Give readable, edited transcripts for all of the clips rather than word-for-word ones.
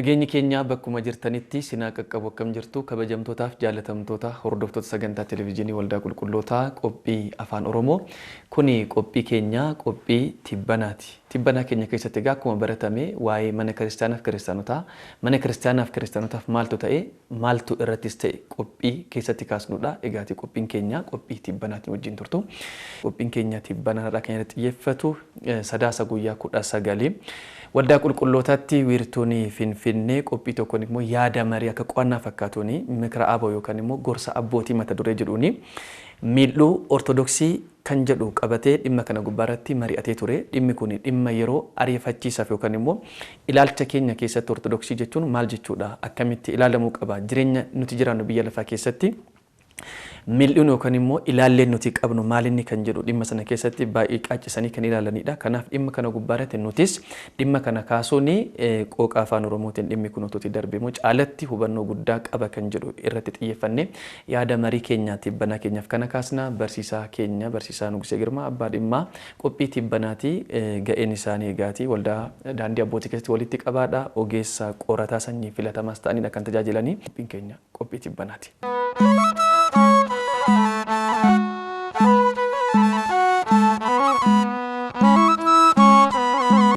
Nageenyi keenya bakkuma jirtanitti sinaa qaqqabu akkam jirtu kabajamtootaaf jaalatamtoota hordoftoota sagantaa televezyiinii Waldaa Qulqullootaa qophii Afaan Oromoo. Kuni qophii keenya qophii tibbanaati. Tibbanaa keenya keessatti egaa akkuma baratame waa'ee mana kiristaanaaf kiristaanotaa, mana kiristaanaaf kiristaanotaaf maaltu ta'e, maaltu irrattis ta'e qophii keessatti kaasnudha. Egaati qophiin keenya qophii tibbanaati wajjin turtu. Qophiin keenya tibbanaadha kan irratti xiyyeeffatu sadaasa guyyaa 19 Waldaa Qulqullootaatti wiirtuun Finfinnee qophii tokkoon immoo yaada marii akka qo'annaa fakkaatuun mikira aboo yookaan immoo gorsa abbootii mata duree jedhuuni miidhuu ortodoksii kan jedhu qabatee dhimma kana gubbaarratti mari'atee ture. Dhimmi kun dhimma yeroo ariifachiisaaf yookaan immoo ilaalcha keenya keessatti ortodoksii jechuun maal jechuudha, akkamitti ilaalamuu qaba, jireenya nuti jiraannu biyya lafaa keessatti miidhuun yookaan immoo ilaalleen nuti qabnu maalinni kan jedhu dhimma sana keessatti baay'ee qaaccisanii kan ilaalanidha. Kanaaf dhimma kana gubbaarratti nutis dhimma kana kaasuun qooqa afaan Oromootiin dhimmi kun utuutti darbeemu caalatti hubannoo guddaa qaba kan jedhu irratti xiyyeeffanne yaada marii keenya tibbanaa keenyaaf kana kaasna. Barsiisaa keenya barsiisaa Nugusee Girmaa abbaa dhimmaa qophii tibbanaati. Ga'een isaanii egaati waldaa daandii abbootii keessatti walitti qabaadha. Ogeessa qorataa sanyii filatamaas ta'anidha kan tajaajilanii. Qophiin keenya qophii tibbanaati.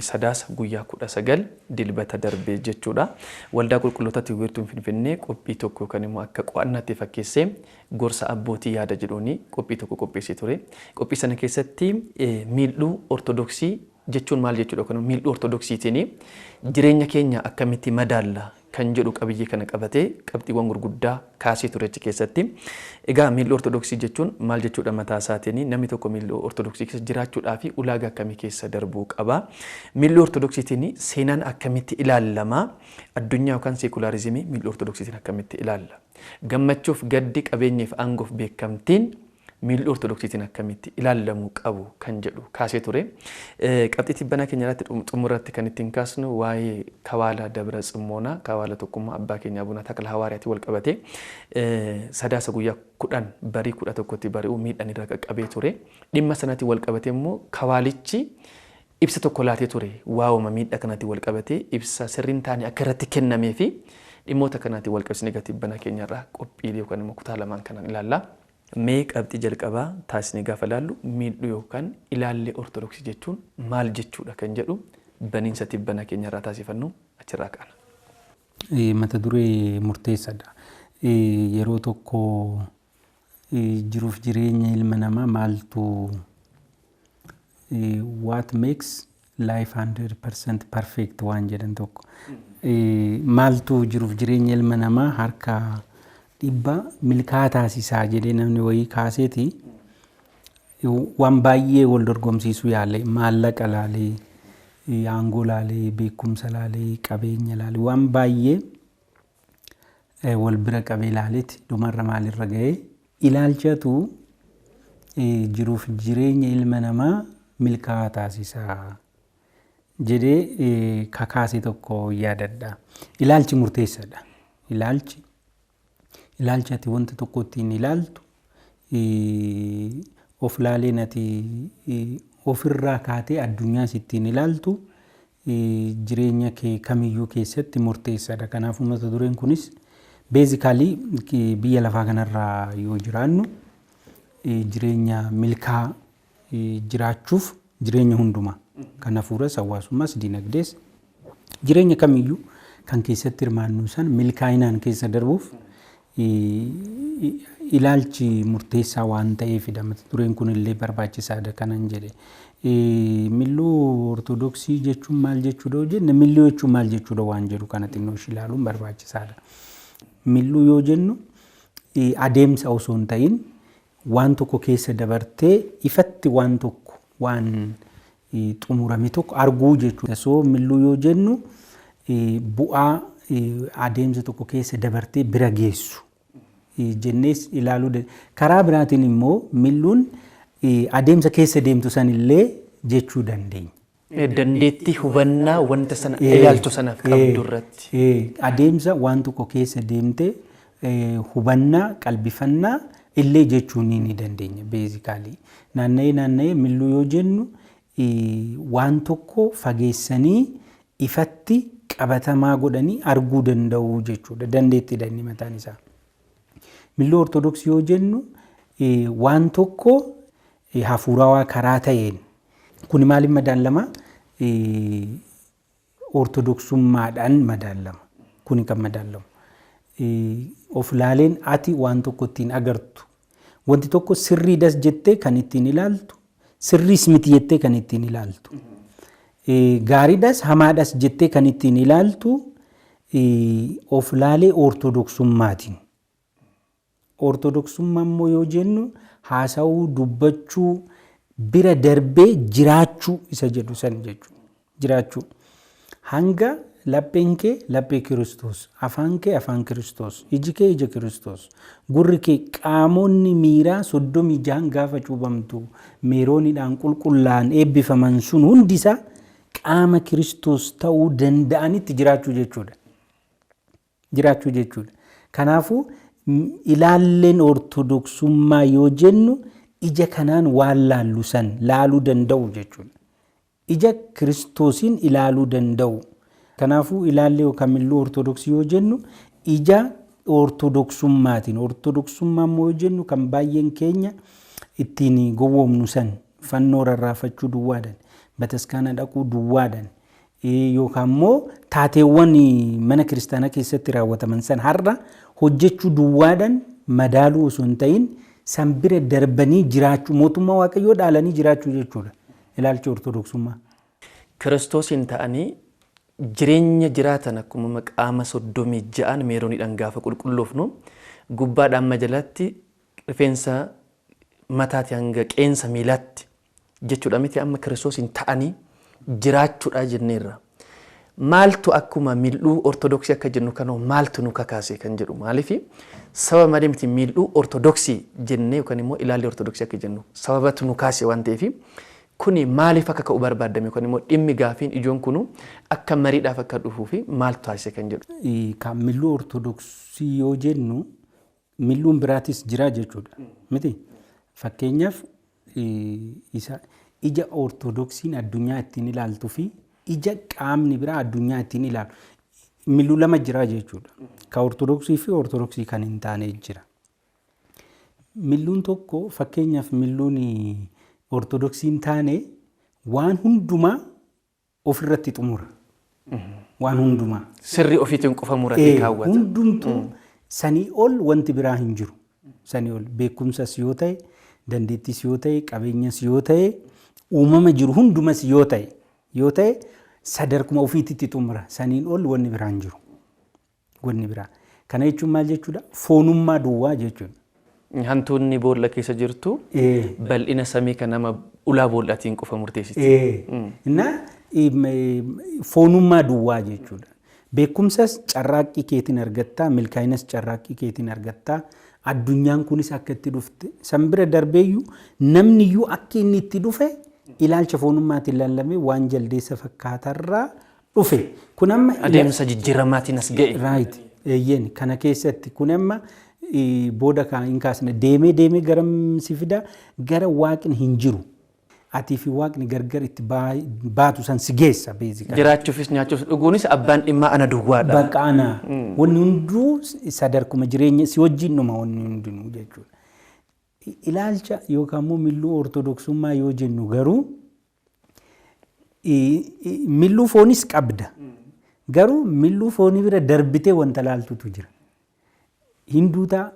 Sadaasa guyyaa 19 dilbata darbee jechuudha. Waldaa Qulqullootaatti wiirtuun Finfinnee qophii tokko yookaan immoo akka qo'annaatti fakkeessee gorsa abbootii yaada jedhuuni qophii tokko qopheessee ture. Qophii sana keessatti miidhuu ortodoksii jechuun maal jechuudha yookaan miidhuu ortodoksiitiin jireenya keenya akkamitti madaalla kan jedhu qabiyyee kana qabatee qabxiiwwan gurguddaa kaasee ture achi keessatti. Egaa miidhuu ortodoksii jechuun maal jechuudha mataa isaatiin namni tokko miidhuu ortodoksii keessa jiraachuudhaaf ulaagaa akkamii keessa darbuu qaba. Miidhuu ortodoksiitiin seenaan akkamitti ilaalama, addunyaa yookaan seekularizimii miidhuu ortodoksiitiin akkamitti ilaalla. Gammachuuf gaddi qabeenyaaf aangoof beekamtiin miidhuu ortodoksiitiin akkamitti ilaalamuu qabu kan jedhu kaasee ture. Qabxii tibbanaa keenya irratti xumuratti kan ittiin kaasnu waa'ee kawaala Dabra Tsimmoonaa kawaala tokkummaa abbaa keenya Abuna Takla Hawaariyaatti wal qabate sadaasa guyyaa 10 barii 11tti bari'uu miidhaan irra qaqqabee ture. Dhimma sanatti wal qabate immoo kawaalichi ibsa tokko laatee ture. Waa'uma miidhaa kanatti wal qabate ibsa sirriin taane akka irratti kennamee fi dhimmoota kanatti wal qabsiisnee tibbanaa keenya irraa qophii yookaan immoo kutaa lamaan kanaan ilaalla. Mee qabxii jalqabaa taasisnee gaafa ilaallu miidhuu yookaan ilaallee ortodoksii jechuun maal jechuudha kan jedhu baniinsa tibbanaa keenya irraa taasifannu achirraa kaana. Mata duree murteessaadha. Yeroo tokko jiruuf jireenya ilma namaa maaltu what makes life 100% perfect waan jedhan tokko maaltu jiruuf jireenya ilma namaa harka dhibba milkaa taasisaa jedhee namni wayii kaaseeti waan baay'ee wal dorgomsiisuu yaale maallaqa laalee, aangoo laalee, beekumsa laalee, qabeenya laalee waan baay'ee wal bira qabee laaleeti dhumarra maalirra ga'ee ilaalchatu jiruuf jireenya ilma namaa milkaa taasisaa jedhee kakaase tokko yaadadha. Ilaalchi murteessaadha. Ilaalchi ati wanta tokko ittiin ilaaltu of laalee nati ofirraa kaatee addunyaas ittiin ilaaltu jireenya kee kamiyyuu keessatti murteessaadha. Kanaafuu mata dureen kunis beezikaalii biyya lafaa kanarraa yoo jiraannu jireenya milkaa jiraachuuf jireenya hundumaa kan hafuuras hawaasummaas dinagdees jireenya kamiyyuu kan keessatti hirmaannu san milkaa'inaan keessa darbuuf ilaalchi murteessaa waan ta'eefidha. Mata dureen kun illee barbaachisaadha kanan jedhe. Miidhuu ortodoksii jechuun maal jechuudha yoo jenne miidhuu jechuun maal jechuudha waan jedhu kana xinnoo ilaaluun barbaachisaadha. Miidhuu yoo jennu adeemsa osoo hin ta'in waan tokko keessa dabartee ifatti waan tokko waan xumurame tokko arguu jechuudha. So miidhuu yoo jennu bu'aa adeemsa tokko keessa dabartee bira geessu jennees ilaaluu karaa biraatiin immoo miidhuun adeemsa keessa deemtu sanillee jechuu dandeenya. Dandeettii hubannaa wanta sana ilaalchu sanaaf qabdu irratti adeemsa waan tokko keessa deemte hubannaa qalbifannaa illee jechuu ni dandeenya. Beezikaalii naanna'ee miidhuu yoo jennu waan tokko fageessanii ifatti qabatamaa godhanii arguu danda'u jechuudha. Dandeettiidha inni mataan isaa. Milluu ortodoksii yoo jennu waan tokko hafuurawaa karaa ta'een kun maaliin madaalama? Ortodoksummaadhaan madaalama. Kuni kan madaalamu. Of laaleen ati waan tokko ittiin agartu. Wanti tokko sirriidhas jettee kan ittiin ilaaltu, sirriis miti jettee kan ittiin ilaaltu. Gaariidhas hamaadhas jettee kan ittiin ilaaltu of laalee ortodoksummaati. Ortodoksummaa immoo yoo jennu haasawuu, dubbachuu, bira darbee jiraachuu isa jedhu san jechuudha. Jiraachuu. Hanga lapheen kee laphee Kiristoos, afaan kee afaan Kiristoos, iji kee ija Kiristoos, gurri kee qaamonni miiraa 36 gaafa cuubamtu meerooniidhaan qulqullaa'an eebbifaman sun hundisaa qaama Kiristoos ta'uu danda'anitti jiraachuu jechuudha. Jiraachuu jechuudha. Kanaafuu ilaalleen ortodoksummaa yoo jennu ija kanaan waan laallu san laaluu danda'u jechuudha. Ija Kiristoosiin ilaaluu danda'u. Kanaafuu ilaallee yookaan milluu ortodoksii yoo jennu ija ortodoksummaatiin. Ortodoksummaa immoo yoo jennu kan baay'een keenya ittiin gowwoomnu san fannoo rarraafachuu duwwaadhaan, bataskaana dhaquu duwwaadhaan yookaan immoo taateewwan mana kiristaanaa keessatti raawwataman san har'a hojjechuu duwwaadhaan madaaluu osoo hin ta'in san bira darbanii jiraachuu mootummaa waaqayyoo dhaalanii jiraachuu jechuudha. Ilaalcha ortodoksummaa. Kiristoosiin ta'anii jireenya jiraatan akkuma qaama 36 meerooniidhaan gaafa qulqulloofnu gubbaadhaan majalatti rifeensa mataati hanga qeensa miilaatti jechuudha miti amma Kiristoosiin ta'anii jiraachuudha jenneerra. Maaltu akkuma milluu ortodoksii akka jennu kanoo maaltu nu kakaase kan jedhu maaliifi sababa malee miti milluu ortodoksii jennee yookaan immoo ilaalli ortodoksii akka jennu sababatu nu kaase waan ta'eefi kuni maaliif akka ka'u barbaadame yookaan immoo dhimmi gaafiin ijoon kunu akka mariidhaaf akka dhufuu fi maaltu taasise kan jedhu. Kan milluu ortodoksii yoo jennu milluun biraatis jira jechuudha miti. Fakkeenyaaf ija ortodoksiin addunyaa ittiin ilaaltuu fi ija qaamni biraa addunyaa ittiin ilaalu. Milluu lama jira jechuudha. Kan ortodoksii fi ortodoksii kan hin taane jira. Milluun tokko fakkeenyaaf milluun ortodoksiin taane waan hundumaa ofirratti xumura. Waan hundumaa. Sirri ofiitiin qofa muratee kaawwata. Hundumtuu sanii ol wanti biraa hin jiru. Sanii ol beekumsas yoo ta'e, dandeettis yoo ta'e, qabeenyas yoo ta'e, uumama jiru hundumas yoo ta'e sadarkuma ofiititti xumura. Saniin ol wanni biraa hin jiru. Wanni biraa. Kana jechuun maal jechuudha? Foonummaa duwwaa jechuudha. Hantuunni boolla keessa jirtu bal'ina samii kan nama ulaa boollaatiin qofa murteessiti. Foonummaa duwwaa jechuudha. Beekumsas carraaqqii keetiin argattaa, milkaa'inas carraaqqii keetiin argattaa. Addunyaan kunis akka itti dhufte san bira darbeeyyuu namni iyyuu akka inni itti dhufe ilaalcha foonummaatiin laallamee waan jaldeessa fakkaatarraa dhufe. Kun amma adeemsa jijjiiramaatiin as ga'e. Right. Eeyyeen kana keessatti kun amma booda kan hin kaasne deemee garamsi fida gara waaqni hin jiru. Atii fi waaqni gargar itti baatu san si geessa beezika. Jiraachuufis nyaachuufis dhuguunis abbaan dhimmaa ana duwwaadha. Bakka ana. Wanni hunduu sadarkuma jireenya si wajjin dhuma wanni hundinuu jechuudha. Ilaalcha yookaan immoo milluu ortodoksummaa yoo jennu garuu milluu foonis qabda. Garuu milluu foonii bira darbitee wanta laaltutu jira. Hinduutaa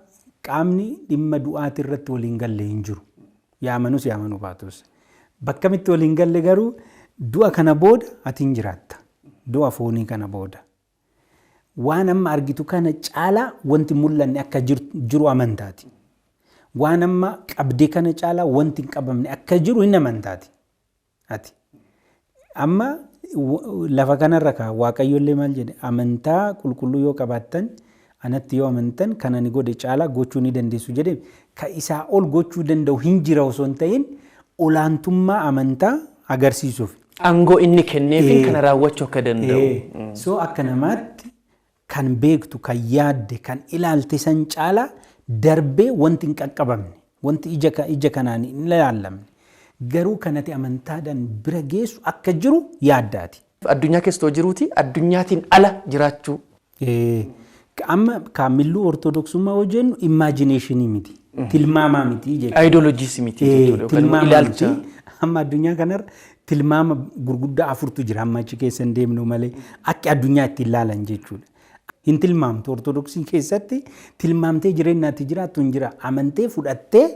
qaamni dhimma du'aati irratti waliin galle hin jiru. Yaamanus yaamanuu baatus. Bakka mitti waliin galle garuu du'a kana booda ati hin jiraatta. Du'a foonii kana booda. Waan amma argitu kana caalaa wanti mul'anne akka jiru amantaati. Waan amma qabdee kana caalaa wanti hin qabamne akka jiru hin amantaati. Ati. Amma lafa kanarra kaa waaqayyoollee maal jedhe amantaa qulqulluu yoo qabaattan anatti yoo amantan kan ani godhe caalaa gochuu ni dandeessu jedhe ka isaa ol gochuu danda'u hin jira osoo hin ta'in olaantummaa amantaa agarsiisuuf. Aangoo inni kenneefiin kana raawwachuu akka danda'u. So akka namaatti kan beektu, kan yaadde, kan ilaalte san caalaa darbee wanti hin qaqqabamne, wanti ija kanaan hin ilaallamne. Garuu kanatti amantaadhaan bira geessu akka jiru yaaddaati. Addunyaa keessa jiruuti addunyaatiin ala jiraachuu. Amma kaamiluu ortodoksummaa hojjennu imajineeshinii miti. Tilmaamaa miti jechuudha. Ayidooloojii miti jechuudha. Ilaalcha. Amma addunyaa kanarra tilmaama gurguddaa afurtu jira amma achi keessa hin deemnu malee akka addunyaa itti ilaalan jechuudha. Hin tilmaamtu ortodoksii keessatti tilmaamtee jireenyaatti jiraattu hin jira. Amantee fudhattee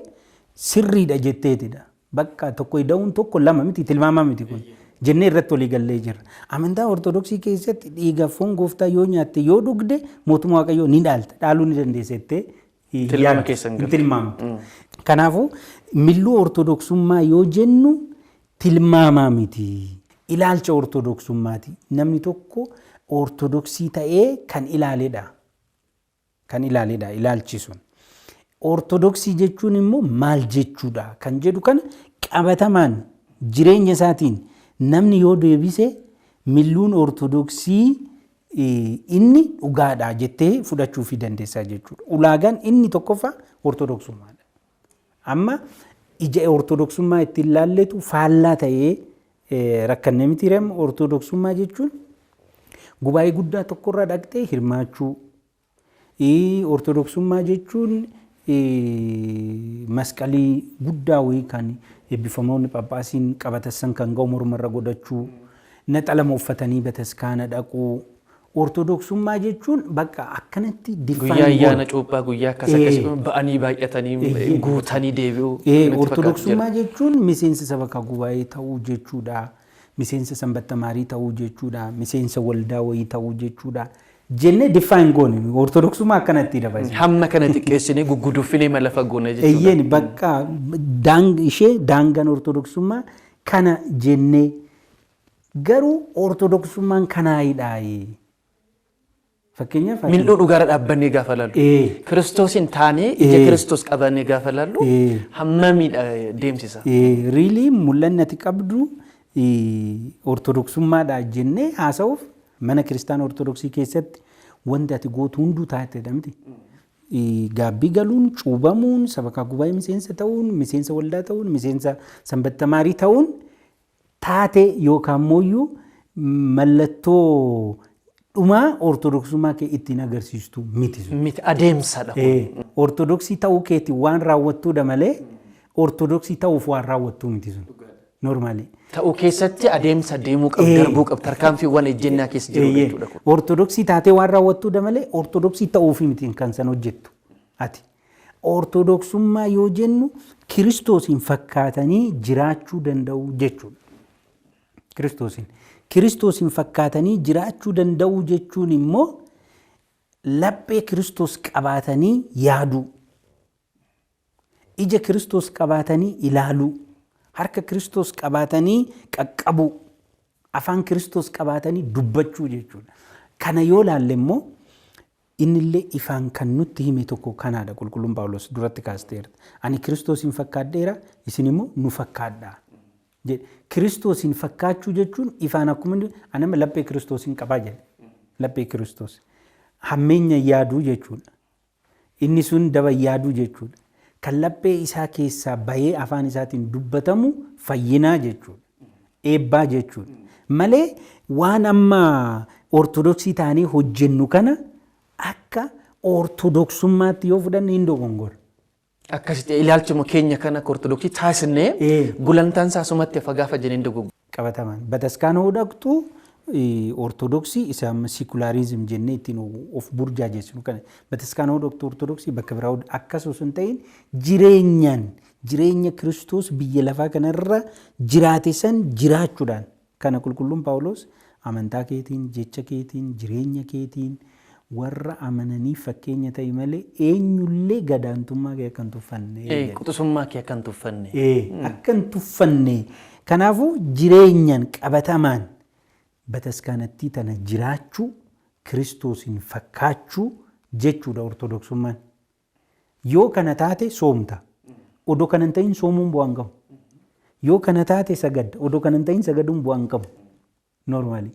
sirriidha jetteetidha. Bakka tokko ida'uun tokko lama miti tilmaamaa miti kun. Jennee irratti walii gallee jirra. Amantaa ortodoksii keessatti dhiiga foon gooftaa yoo nyaatte yoo dhugde mootummaa waaqayyoo ni dhaalta. Dhaaluu ni dandeessettee tilmaama keessa hin tilmaamtu. Kanaafuu milluu ortodoksummaa yoo jennu tilmaamaa miti. Ilaalcha ortodoksummaati. Namni tokko ortodoksii ta'ee kan ilaaledha. Kan ilaaledha ilaalchi sun. Ortodoksii jechuun immoo maal jechuudha kan jedhu kana qabatamaan jireenya isaatiin namni yoo deebise milluun ortodoksii inni dhugaadha jettee fudhachuu fi dandeessaa jechuudha. Ulaagaan inni tokkoffaa ortodoksummaadha. Amma ija ortodoksummaa ittiin ilaalletu faallaa ta'ee rakkannee miti reema ortodoksummaa jechuun gubaa'ee guddaa tokkorra dhaqxee hirmaachuu. Ortodoksummaa jechuun masqalii guddaa wayii kan eebbifamoonni Phaaphaasiin qabatassan kan ga'u mormarra godhachuu, naxalama uffatanii bataskaana dhaquu. Ortodoksummaa jechuun bakka akkanatti diffaan guyyaa ayyaana cuuphaa guyyaa akkas ba'anii baay'atanii guutanii deebi'uu. Ortodoksummaa jechuun miseensa sabakaa gubaa'ee ta'uu jechuudha. Miseensa sanbatta maarii ta'uu jechuudha. Miseensa waldaa wayii ta'uu jechuudha. Jenne diffaan goone ortodoksummaa akkanatti dabalse. Hamma kana xiqqeessinee gugguduufinee mala fagoone jechuudha. Eeyyeen bakka ishee daangaan ortodoksummaa kana jennee garuu ortodoksummaan kanaayidhaayi. Fakkeenyaaf mil'uu dhugaara dhaabbannee gaafa laallu. Kiristoosiin taanee ija Kiristoos qabannee gaafa laallu hammamiidha deemsisa. Riilii mul'anni ati qabdu ortodoksummaadha jennee haasa'uuf mana kiristaana ortodoksii keessatti wanti ati gootu hunduu taatedha miti. Gaabbii galuun, cuubamuun, sabakaa gubaa'ee miseensa ta'uun, miseensa waldaa ta'uun, miseensa sanbatta maarii ta'uun taate yookaan mooyyuu mallattoo dhumaa ortodoksummaa kee ittiin agarsiistu miti. Miti adeemsadha. Ortodoksii ta'uu keetii waan raawwattuudha malee ortodoksii ta'uuf waan raawwattuu miti sun. Normaali. Ta'uu keessatti adeemsa deemuu qabu, darbuu qabu, tarkaanfiiwwan ejjennaa keessa jiru jechuudha. Ortodoksii taatee waan raawwattuudha malee ortodoksii ta'uufi miti kan san hojjettu ati. Ortodoksummaa yoo jennu Kiristoosiin fakkaatanii jiraachuu danda'u jechuudha. Kiristoosiin fakkaatanii jiraachuu danda'u jechuun immoo laphee Kiristoos qabaatanii yaaduu. Ija Kiristoos qabaatanii ilaaluu. Harka Kiristoos qabaatanii qaqqabuu, afaan Kiristoos qabaatanii dubbachuu jechuudha. Kana yoo laalle immoo innillee ifaan kan nutti hime tokko kanaadha qulqulluun Phaawulos duratti kaasteera. Ani Kiristoosiin fakkaadheera isin immoo nu fakkaadhaa. Kiristoosiin fakkaachuu jechuun ifaan akkuma anama laphee Kiristoosiin qabaa jedhe. Laphee Kiristoos. Hammeenya yaaduu jechuudha. Inni sun daba yaaduu jechuudha. Kan laphee isaa keessaa bahee afaan isaatiin dubbatamu fayyinaa jechuudha. Eebbaa jechuudha. Malee waan amma ortodoksii taanee hojjennu kana akka ortodoksummaatti yoo fudhanne hin dogongora. Akkasitti ilaalchuma keenya kana ortodoksii taasisnee gulantaan saasumatti fagaafa jennee dogongora. Qabatamaan bataskaana hodhaqxu ortodoksii isa sikularizim jennee ittiin of burjaajessinu kana bataskaana hodhaqxu ortodoksii bakka biraa akkasuma sun ta'in jireenya Kiristoos biyya lafaa kanarra jiraate san jiraachuudhaan kana qulqulluun Phaawulos amantaa keetiin, jecha keetiin, jireenya keetiin warra amananii fakkeenya ta'e malee eenyullee gadaantummaa kee akka hin tuffanne. Quxisummaa kee akka hin tuffanne. Akka hin tuffanne. Kanaafuu jireenyaan qabatamaan bataskaanatti tana jiraachuu Kiristoosiin fakkaachuu jechuudha ortodoksummaan. Yoo kana taate soomta. Odoo kana hin ta'in soomuun bu'aa hin qabu. Yoo kana taate sagadda. Odoo kana hin ta'in sagaduun bu'aa hin qabu. Normaali.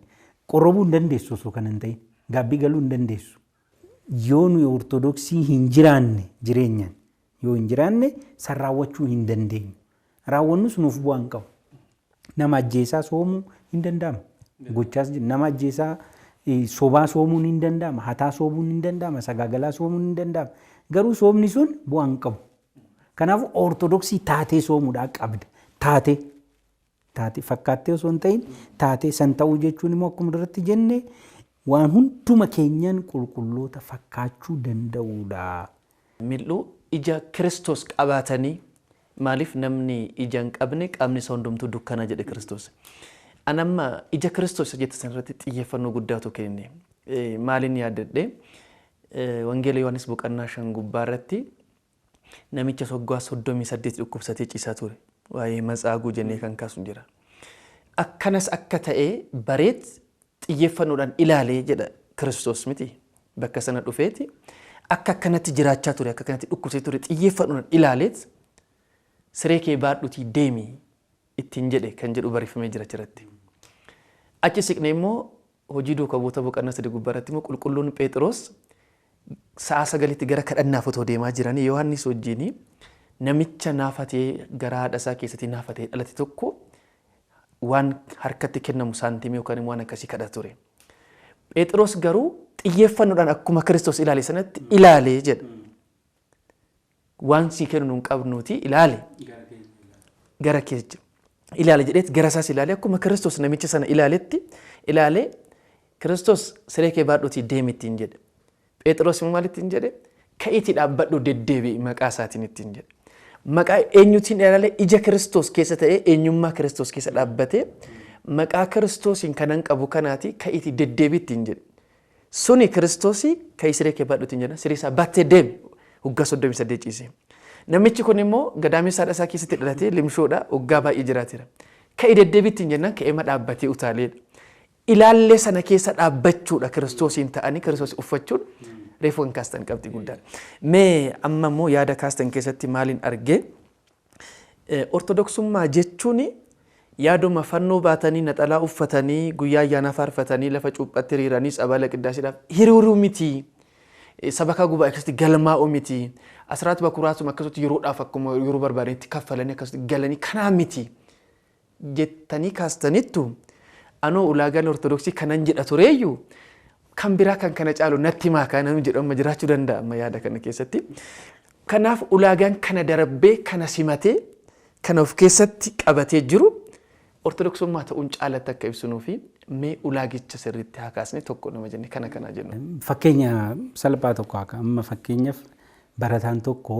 Qorrobuu hin dandeessu osoo kana hin ta'in. Gaabbii galuu hin dandeessu. Yoo nuyi ortodoksii hin jiraanne jireenyaan yoo hin jiraanne san raawwachuu hin dandeenyu. Raawwannus nuuf bu'aa hin qabu. Nama ajjeesaa soomuu hin danda'amu. Gochaas nama ajjeesaa sobaa soomuun hin danda'ama, hataa soomuun hin danda'ama, sagaagalaa soomuun hin danda'ama. Garuu soomni sun bu'aa hin qabu. Kanaafuu ortodoksii taatee soomuudhaa qabda. Taatee fakkaattee osoo hin ta'in taatee san ta'uu jechuun immoo akkuma duratti jenne waan hunduma keenyaan qulqulloota fakkaachuu danda'uudha. Mil'uu ija Kiristoos qabaatanii maaliif namni ija hin qabne qaamni isaa hundumtuu dukkana jedhe Kiristoos. Anamma ija Kiristoos jette sanarratti xiyyeeffannoo guddaatu kenne. Maaliin yaadadhe Wangeela Yohaannis boqonnaa 5 gubbaarratti namicha waggaa 38 dhukkubsatee ciisaa ture. Waa'ee Matsaaguu jennee kan kaasu jira. Akkanas akka ta'e bareet xiyyeeffannoodhaan ilaalee jedha Kiristoos miti. Bakka sana dhufeeti akka akkanatti jiraachaa ture, akka akkanatti dhukkubsee ture xiyyeeffannoodhaan ilaaleet siree kee baadhuutii deemi ittiin jedhe kan jedhu barreeffamee jira jiratti. Achi siqnee immoo hojii duukaa bu'oota boqonnaa 3 gubbaarratti immoo qulqulluun Phexros sa'a 9tti gara kadhannaaf otoo deemaa jiranii Yohaannis wajjin namicha naafatee gara haadha isaa keessatti naafatee dhalate tokko waan harkatti kennamu saantimii yookaan waan akkasii kadhata ture. Phexros garuu xiyyeeffannoodhaan akkuma Kiristoos ilaale sanatti ilaalee jedha. Waan sii kennu hin qabnuuti ilaale. Gara keessa ilaale jedheet gara isaas ilaale akkuma Kiristoos namicha sana ilaaletti ilaale Kiristoos siree kee baadhuutii deemi ittiin jedhe. Phexros immoo maal ittiin jedhe? Ka'iitii dhaabbadhu deddeebi'i maqaa isaatiin ittiin jedhe. Maqaa eenyutiin ilaale ija Kiristoos keessa ta'ee eenyummaa Kiristoos keessa dhaabbatee maqaa Kiristoosiin kanan qabu kanaati ka'iitii deddeebi'i ittiin jedhe. Suni Kiristoosii ka'ii siree kee baadhuutiin jedha. Siree isaa battee deemi waggaa 38 ciise. Namichi kun immoo gadaamessa haadha isaa keessatti dhalatee limshoodha waggaa baay'ee jiraateera. Ka'ii deddeebi'i ittiin jennaan ka'ee dhaabbatee utaaleedha. Ilaallee sana keessa dhaabbachuudha Kiristoosiin ta'anii Kiristoos uffachuun reefu kan kaastan qabxii guddaadha. Mee amma immoo yaada kaastan keessatti maaliin argee ortodoksummaa jechuun yaaduma fannoo baatanii naxalaa uffatanii guyyaa ayyaanaa faarfatanii lafa cuuphatti hiriiranii sabala qiddaasiidhaaf hiriiruu miti. Sabakaa gubaa akkasitti galmaa'u miti. Asraat bakuraasuma akkasitti yeroodhaaf akkuma yeroo barbaadanitti kaffalanii akkasitti galanii kanaa miti jettanii kaastanittu anoo ulaagaan ortodoksii kanan jedha tureeyyuu kan biraa kan kana caalu natti maakaa namni jedhamu jiraachuu danda'a amma yaada kana keessatti. Kanaaf ulaagaan kana darbee kana simatee kana of keessatti qabatee jiru ortodoksummaa ta'uun caalatti akka ibsinuu fi mee ulaagicha sirriitti haa kaasne tokko nama jenne kana jennu. Fakkeenya salphaa tokko akka amma fakkeenyaaf barataan tokko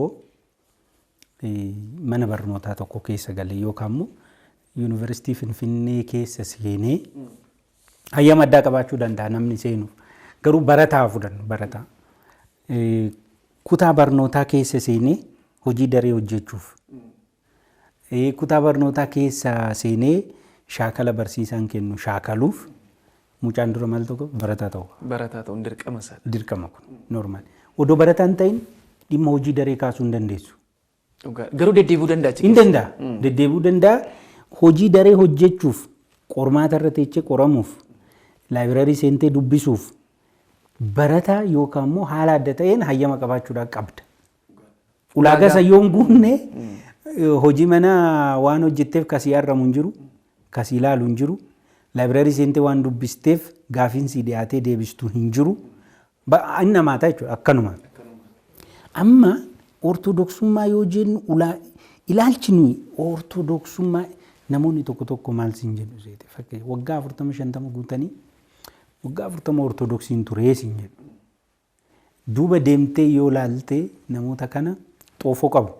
mana barnootaa tokko keessa galee yookaan immoo yuunivarsiitii Finfinnee keessa seenee hayyama addaa qabaachuu danda'a namni seenuuf. Garuu barataa fudhannu barataa. Kutaa barnootaa keessa seenee hojii daree hojjechuuf. Kutaa barnootaa keessa seenee shaakala barsiisaan kennu shaakaluuf mucaan dura maal tokko barataa ta'u. Barataa ta'uun dirqama isaa. Dirqama kun normaal. Odoo barataan ta'in dhimma hojii daree kaasuu hin dandeessu. Garuu deddeebi'uu danda'a. Hin danda'a. Deddeebi'uu danda'a. Hojii daree hojjechuuf qormaata irra teechee qoramuuf laayibirarii seentee dubbisuuf barataa yookaan immoo haala adda ta'een hayyama qabaachuudhaan qabda. Ulaagaa sayyoon guunne hojii mana waan hojjetteef kasii arramu hin jiru, kasii ilaalu hin jiru, laayibirarii seentee waan dubbisteef gaafiin sii dhiyaatee deebistuu hin jiru. Inni namaataa jechuudha akkanuma. Amma ortodoksummaa yoo jennu ilaalchi nuyi ortodoksummaa namoonni tokko maal siin jedhu seete fakkeenya waggaa 40-50 guutanii waggaa 40 ortodoksiin turee siin jedhu. Duuba deemtee yoo laalte namoota kana xoofoo qabu.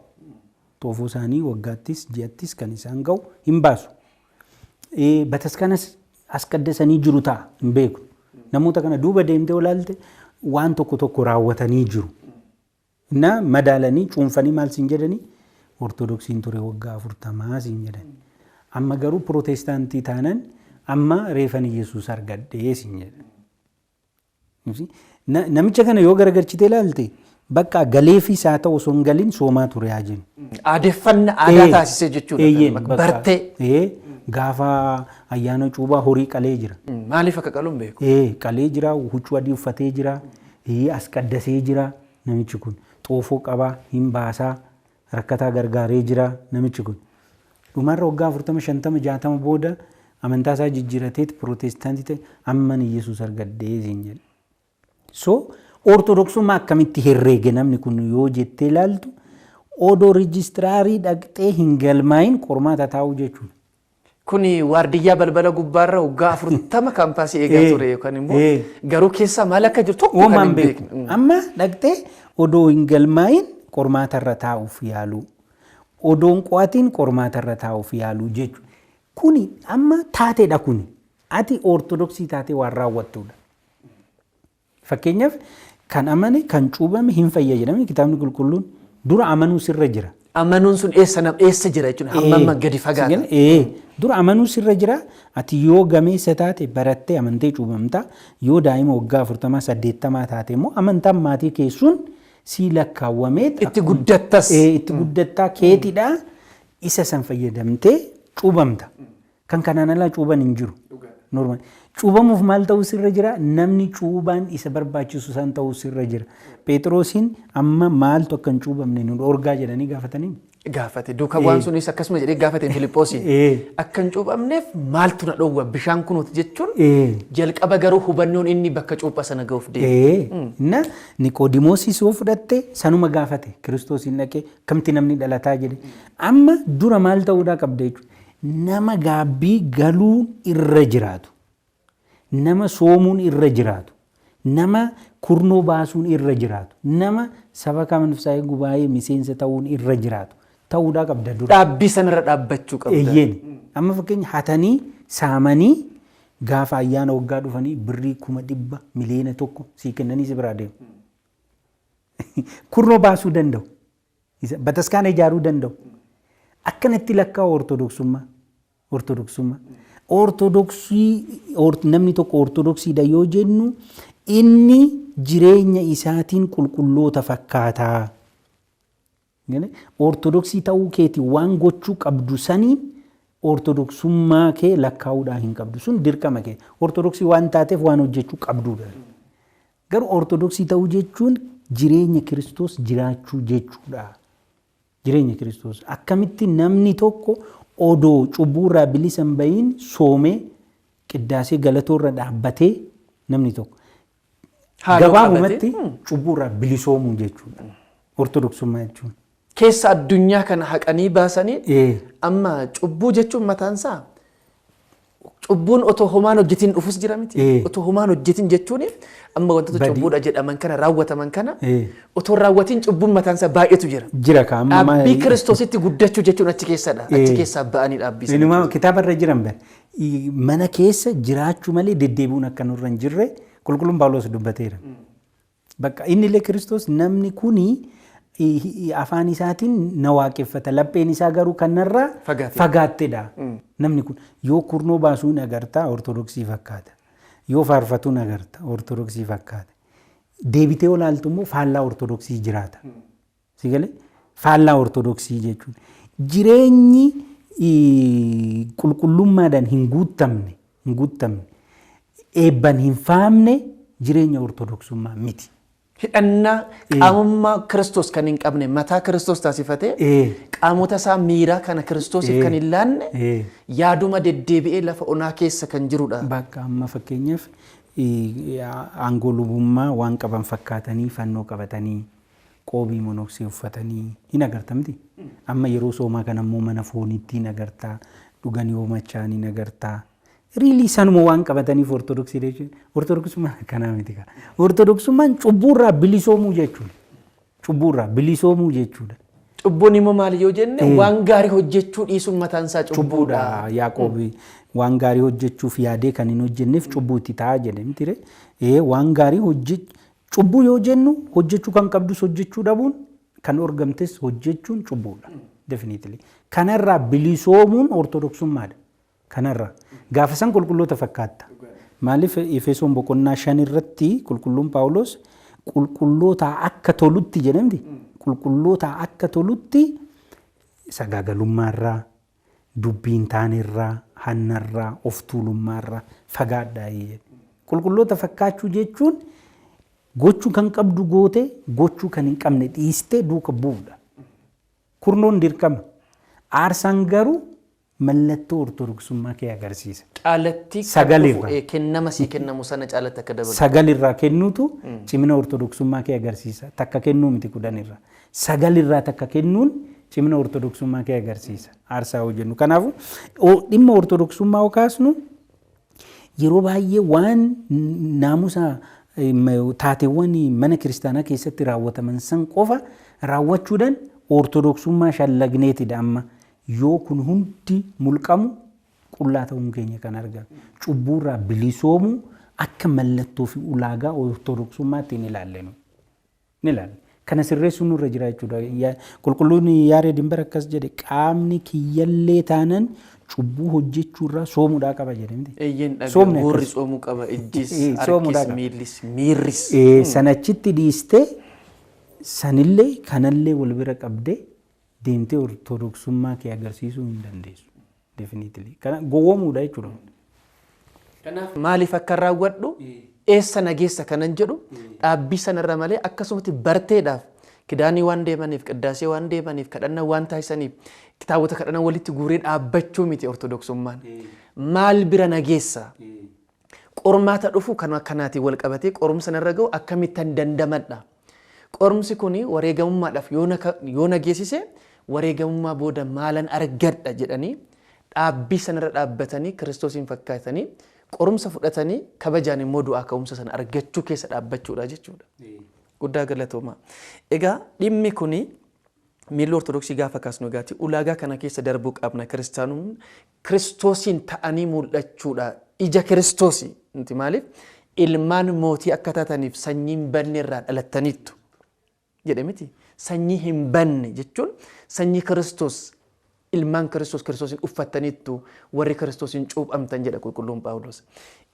Xoofoo isaanii waggaattis ji'attis kan isaan ga'u hin baasu. Bataskanas as qaddasanii jiru ta'a hin beeku. Namoota kana duuba deemtee yoo laalte waan tokko raawwatanii jiru. Na madaalanii cuunfanii maal siin jedhanii ortodoksiin ture waggaa 40 siin jedhanii. Amma garuu pirootestaantii taanan amma reefan Yesuus argadhee siin jedhan. Namicha kana yoo garagalchitee ilaalte bakka galeefi isaa ta'u osoo hin galin soomaa ture haa jennu. Aadeffannaa aadaa taasisee jechuudha. Bartee. Gaafa ayyaana cuubaa horii qalee jira. Maaliif akka qaluun beeku? Qalee jira, huccuu adii uffatee jira, as qaddasee jira namichi kun. Xoofoo qabaa, hin baasaa, rakkataa gargaaree jira namichi kun. Dhumarra waggaa 40-50-60 booda amantaa isaa jijjiirateet pirootestaantii ta'e amma Yesuus argadhee siin jedhe. So ortodoksummaa akkamitti herreege namni kun yoo jettee ilaaltu odoo reejistiraarii dhaqxee hin galmaayin qormaata taa'uu jechuudha. Kuni waardiyyaa balbala gubbaarra waggaa 40 kaampaasii eegaa ture yookaan immoo garuu keessa maal akka jiru tokko kan hin beekne. Amma dhaqxee odoo hin galmaayin qormaatarra taa'uuf yaaluu. Odoon qo'atiin qormaatarra taa'uuf yaaluu jechuudha. Kuni amma taateedha kuni. Ati ortodoksii taatee waan raawwattudha. Fakkeenyaaf kan amane kan cuubame hin fayya jedhame kitaabni qulqulluun dura amanuu sirra jira. Amanuun sun eessa jira jechuun hammam gadi fagaata. Dura amanuu sirra jira. Ati yoo gameessa taate barattee amantee cuubamta. Yoo daa'ima waggaa 40-80 taate immoo amantaan maatii keessuun si lakkaawwamee itti guddattas. Itti guddattaa keetidha. Isa san fayyadamtee cuubamta. Kan kanaan alaa cuuban hin jiru. Normaal. Cuubamuuf maal ta'uu sirra jira? Namni cuubaan isa barbaachisu san ta'uu sirra jira. Phexroosiin amma maaltu akka hin cuubamne nu orgaa jedhanii gaafatanii? Gaafate. Duuka waan sunis akkasuma jedhee gaafate Filiphoosin. Akka hin cuubamneef maaltu na dhowwa bishaan kunuuti jechuun jalqaba garuu hubannoon inni bakka cuuphaa sana ga'uuf deema. Niqoodimoosis yoo fudhatte sanuma gaafate Kiristoosiin dhaqee kamti namni dhalataa jedhe. Amma dura maal ta'uudhaa qabda jechuudha. Nama gaabbii galuun irra jiraatu. Nama soomuun irra jiraatu. Nama kurnoo baasuun irra jiraatu. Nama saba kamanfsaa'ee gubaa'ee miseensa ta'uun irra jiraatu. Ta'uudhaa qabda dura. Dhaabbii sanarra dhaabbachuu qabda. Eeyyeen. Amma fakkeenya hatanii saamanii gaafa ayyaana waggaa dhufanii birrii 100,000 miliyoona 1 sii kennanii si biraa deemu. Kurnoo baasuu danda'u. Bataskaana ijaaruu danda'u. Akkanatti lakkaa ortodoksummaa. Namni tokko ortodoksiidha yoo jennu inni jireenya isaatiin qulqulloota fakkaataa. Ortodoksii ta'uu keeti waan gochuu qabdu saniin ortodoksummaa kee lakkaa'uudhaa hin qabdu. Sun dirqama kee. Ortodoksii waan taateef waan hojjechuu qabduudha. Garuu ortodoksii ta'uu jechuun jireenya Kiristoos jiraachuu jechuudha. Jireenya Kiristoos. Akkamitti namni tokko odoo cubbuurraa bilisa hin bahiin soomee qiddaasee galatoorra dhaabbatee namni tokko gabaabumatti cubbuurraa bilisoomuu jechuudha. Ortodoksummaa jechuun. Keessa addunyaa kana haqanii baasanii amma cubbuu jechuun mataansaa cubbuun otoo homaan hojjetiin dhufus jira miti. Otoo homaan hojjetiin jechuun amma wantoota cubbuudha jedhaman kana raawwataman kana otoo raawwatiin cubbuun mataansaa baay'eetu jira. Jira kaama. Dhaabbii Kiristoositti guddachuu jechuun achi keessadha. Achi keessaa ba'anii dhaabbii sana. Inuma kitaabarra jiran bara. Mana keessa jiraachuu malee deddeebi'uun akka nurra hin jirre qulqulluun Phaawulos dubbateera. Bakka inni illee Kiristoos namni kuni afaan isaatiin na waaqeffata lapheen isaa garuu kanarraa fagaattedha. Namni kun yoo kurnoo baasuu hin agartaa ortodoksii fakkaata. Yoo faarfatuu hin agarta ortodoksii fakkaata. Deebitee olaaltu immoo faallaa ortodoksii jiraata. Si galee faallaa ortodoksii jechuun jireenyi qulqullummaadhaan hin guuttamne eebban hin faamne jireenya ortodoksummaa miti. Hidhannaa qaamummaa Kiristoos kan hin qabne mataa Kiristoos taasifatee qaamota isaa miiraa kana Kiristoosiif kan hin laanne yaaduma deddeebi'ee lafa onaa keessa kan jirudha. Bakka amma fakkeenyaaf aangoo lubummaa waan qaban fakkaatanii fannoo qabatanii qoobii monoksii uffatanii hin agartamti. Amma yeroo soomaa kan ammoo mana fooniitti hin agartaa dhuganii oomachaan hin agartaa. Riilii sanuma waan qabataniif ortodoksii jechuudha. Ortodoksummaan akkanaa miti. Ortodoksummaan cubbuurraa bilisoomuu jechuudha. Cubbuurraa bilisoomuu jechuudha. Cubbuun immoo maali yoo jenne waan gaarii hojjechuu dhiisuun mataan isaa cubbuudha. Yaaqoobii waan gaarii hojjechuuf yaadee kan hin hojjenneef cubbuutti ta'a jedhe miti. Waan gaarii cubbuu yoo jennu hojjechuu kan qabdus hojjechuu dhabuun kan orgamtes hojjechuun cubbuudha. Definitely. Kanarraa bilisoomuun ortodoksummaadha. Kanarraa gaafa san qulqulloota fakkaatta. Maaliif Efesoon boqonnaa 5 irratti qulqulluun Phaawulos qulqulloota akka tolutti jedhamti. Qulqulloota akka tolutti sagaagalummaarraa, dubbiin taanerraa, hannarraa, of tuulummaarraa fagaadhaa jedhe. Qulqulloota fakkaachuu jechuun gochuu kan qabdu goote, gochuu kan hin qabne dhiiste duuka bu'uudha. Kurnoon dirqama. Aarsaan garuu mallattoo ortodoksummaa kee agarsiisa. Caalatti Sagalirra. kennama sii kennamu sana caalatti akka dabalu. Sagalirraa kennuutu cimina ortodoksummaa kee agarsiisa. Takka kennuu miti 10irra. Sagalirraa takka kennuun cimina ortodoksummaa kee agarsiisa. Aarsaa hojjennu. Kanaafuu dhimma ortodoksummaa yoo kaasnu yeroo baay'ee waan naamusa taateewwan mana kiristaanaa keessatti raawwataman san qofa raawwachuudhaan ortodoksummaa shallagneetidha amma. Yoo kun hundi mulqamu qullaa ta'uun keenya kan argamu. Cubbuurraa bilisoomuu akka mallattoo fi ulaagaa ortodoksummaatti ni ilaallenu. Ni ilaalle. Kana sirreessuun nurra jira jechuudha. Qulqulluun Yaareed Dimbar akkas jedhe qaamni kiyyallee taanan cubbuu hojjechuurraa soomuudhaa qaba jedhamte. Eeyyeen dhagaa warri soomuu qaba ijjis harkis miillis miirris. Sanachitti dhiistee sanillee kanallee wal bira qabdee deemtee ortodoksummaa kee agarsiisuu hin dandeessu. Definitely. Kana gowwoomuudha jechuudha. Kanaaf maaliif akka raawwadhu eessa nageessa kanan jedhu dhaabbii sanarra malee akkasumatti barteedhaaf kidaanii waan deemaniif qiddaasee waan deemaniif kadhannaa waan taasisaniif kitaabota kadhannaa walitti guuree dhaabbachuu miti ortodoksummaan. Maal bira nageessa qormaata dhufu kan akkanaatiin wal qabatee qorumsa narra ga'u akkamittan dandamadha. Qorumsi kuni wareegamummaadhaaf yoo nageessise wareegamummaa booda maalan argadha jedhanii dhaabbii sanarra dhaabbatanii Kiristoosiin fakkaatanii qorumsa fudhatanii kabajaan immoo du'aa ka'umsa sana argachuu keessa dhaabbachuudha jechuudha. Guddaa galatooma. Egaa dhimmi kuni miilli ortodoksii gaafa kaasnu egaati ulaagaa kana keessa darbuu qabna kiristaanonni Kiristoosiin ta'anii mul'achuudha. Ija Kiristoosii nuti maaliif ilmaan mootii akka taataniif sanyiin banne irraa dhalattaniittu jedhe miti. Sanyii hin banne jechuun sanyii Kiristoos ilmaan Kiristoosiin uffataniittu warri Kiristoosiin cuuphamtan jedha qulqulluun Phaawulos.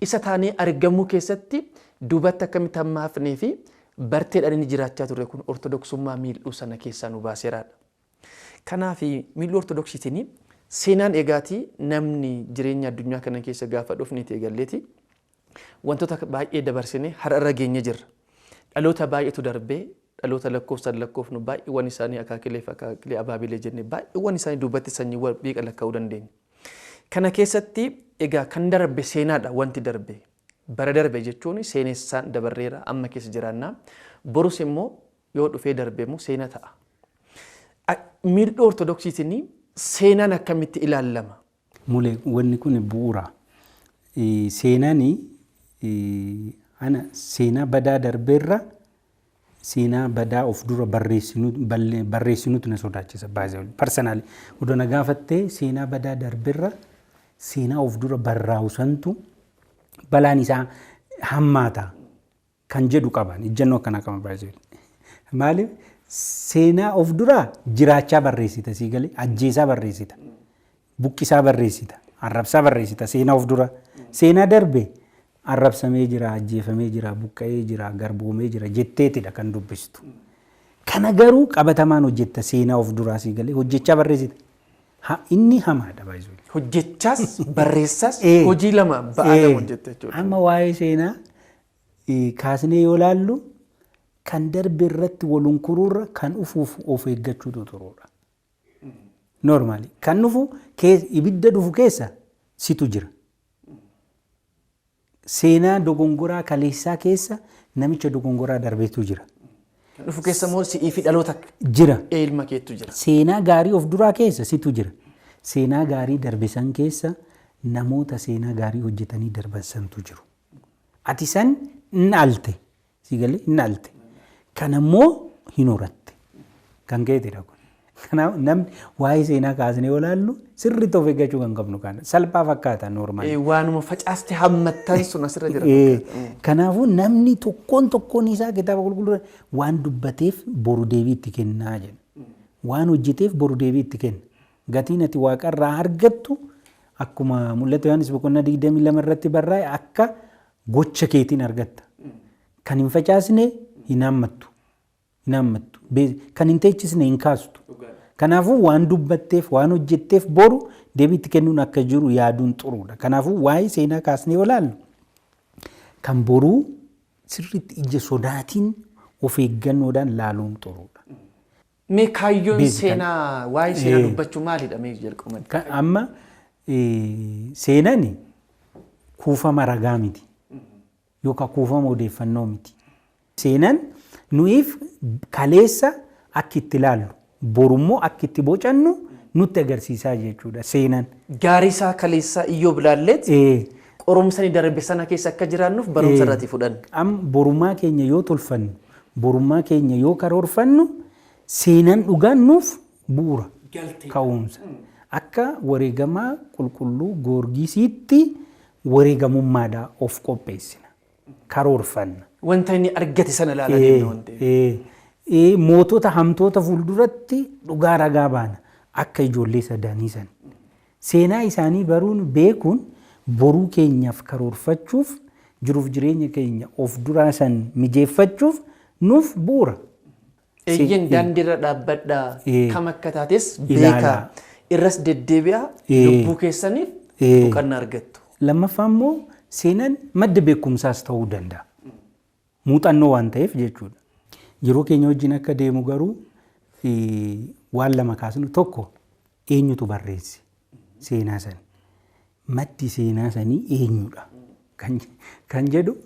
Isa taanee argamuu keessatti duubatti akkamitti hamma hafnee fi barteedhaan inni jiraachaa ture kun ortodoksummaa miil'uu sana keessaa nu baaseeraadha. Kanaaf miil'uu ortodoksiitiin seenaan eegaatii namni jireenya addunyaa kana keessa gaafa dhufneeti eegalleeti wantoota baay'ee dabarsinee har'a geenye jirra. Dhaloota baay'eetu darbee dhaloota lakkoofsaan lakkoofnu baay'eewwan isaanii akaakilee abaabilee jennee baay'eewwan isaanii duubatti sanyiiwwan biiqa lakkaa'uu dandeenya. Kana keessatti egaa kan darbe seenaadha wanti darbe. Bara darbe jechuun seenessaan dabarreera amma keessa jiraannaa. Borus immoo yoo dhufee darbe immoo seena ta'a. Miil'uu ortodoksiitiin seenaan akkamitti ilaallama? Mulee wanni kun bu'uura. Seenaan seenaa badaa darbeerra seenaa badaa of dura barreessinutu na sodaachisa baay'ee. Personally odoo na gaafattee seenaa badaa darbeerra seenaa of dura barraa'usantu balaan isaa hammaata kan jedhu qaban ijjannoo akkana qaba baay'ee. Maaliif seenaa of dura jiraachaa barreessita sii galee ajjeesaa barreessita buqqisaa barreessita arrabsaa barreessita seenaa of dura seenaa darbe arrabsamee jira ajjeefamee jira buqqa'ee jira garboomee jira jetteetidha kan dubbistu. Kana garuu qabatamaan hojjetta seenaa of duraa sii galee hojjechaa barreessita. Inni hamaadha baay'ee. Hojjechaas barreessaas hojii lama ba'aa hojjetta jechuudha. Amma waa'ee seenaa kaasnee yoo laallu kan darbe irratti waluun kuruurra kan ufuuf of eeggachuutu turuudha. Normaali kan dhufu ibidda dhufu keessa situ jira. Seenaa dogongoraa kaleessaa keessa namicha dogongoraa darbeetu jira. Dhufu keessa immoo si'ii fi dhaloota jira. Ilma keetu jira. Seenaa gaarii of duraa keessa situ jira. Seenaa gaarii darbisan keessa namoota seenaa gaarii hojjetanii darbisantu jiru. Ati san hin alte. Sigalee hin alte. Kanammoo hin horatte. Kan keetidha kun. Kanaaf namni waa'ee seenaa kaasnee yoo laallu sirriitti of eeggachuu kan qabnu kana. Salphaa fakkaata normaali. Waanuma facaaste hammattan sun asirra jira. Kanaafuu namni tokkoon isaa kitaaba qulqulluu waan dubbateef boru deebii itti kennaa jedha. Waan hojjeteef boru deebii itti kenna. Gatiin ati waaqarraa argattu akkuma mul'ata Yohaannis boqonnaa 22 irratti barraa'e akka gocha keetiin argatta. Kan hin facaasne hin hammattu. Kan hin teechisne hin kaastu. Kanaafuu waan dubbatteef waan hojjetteef boru deebii itti kennuun akka jiru yaaduun xuruudha. Kanaafuu waa'ee seenaa kaasnee yoo laallu kan boruu sirriitti ija sodaatiin of eeggannoodhaan laaluun xuruudha. Mee kaayyoon seenaa waa'ee seenaa dubbachuu maalidha mee jalqabatti? Amma seenaan kuufama ragaa miti yookaan kuufama odeeffannoo miti. Seenaan nuyiif kaleessa akka itti ilaallu borummoo akka itti bocannu nutti agarsiisaa jechuudha seenaan. Gaarii isaa kaleessa iyyoo bilaalleet qorumsanii darbe sana keessa akka jiraannuuf barumsa irratti fudhanna. Borummaa keenya yoo tolfannu borummaa keenya yoo karoorfannu seenaan dhugaan nuuf bu'uura ka'umsa. Akka wareegamaa qulqulluu Goorgisiitti wareegamummaadhaa of qopheessina karoorfanna. Wanta inni argate sana ilaalanii wanti. Mootota hamtoota fuulduratti dhugaa ragaa baana akka ijoollee sadaanii san. Seenaa isaanii baruun beekuun boruu keenyaaf karoorfachuuf jiruuf jireenya keenya of duraa san mijeeffachuuf nuuf bu'uura. Eeyyeen daandiirra dhaabbadhaa kam akka taates beekaa irras deddeebi'aa lubbuu keessaniif boqonnaa argattu. Lammaffaa immoo seenaan madda beekumsaas ta'uu danda'a. Muuxannoo waan ta'eef jechuudha. Yeroo keenya wajjin akka deemu garuu waan lama kaasnu tokko eenyutu barreesse seenaa sana. Maddi seenaa sanii eenyudha kan jedhu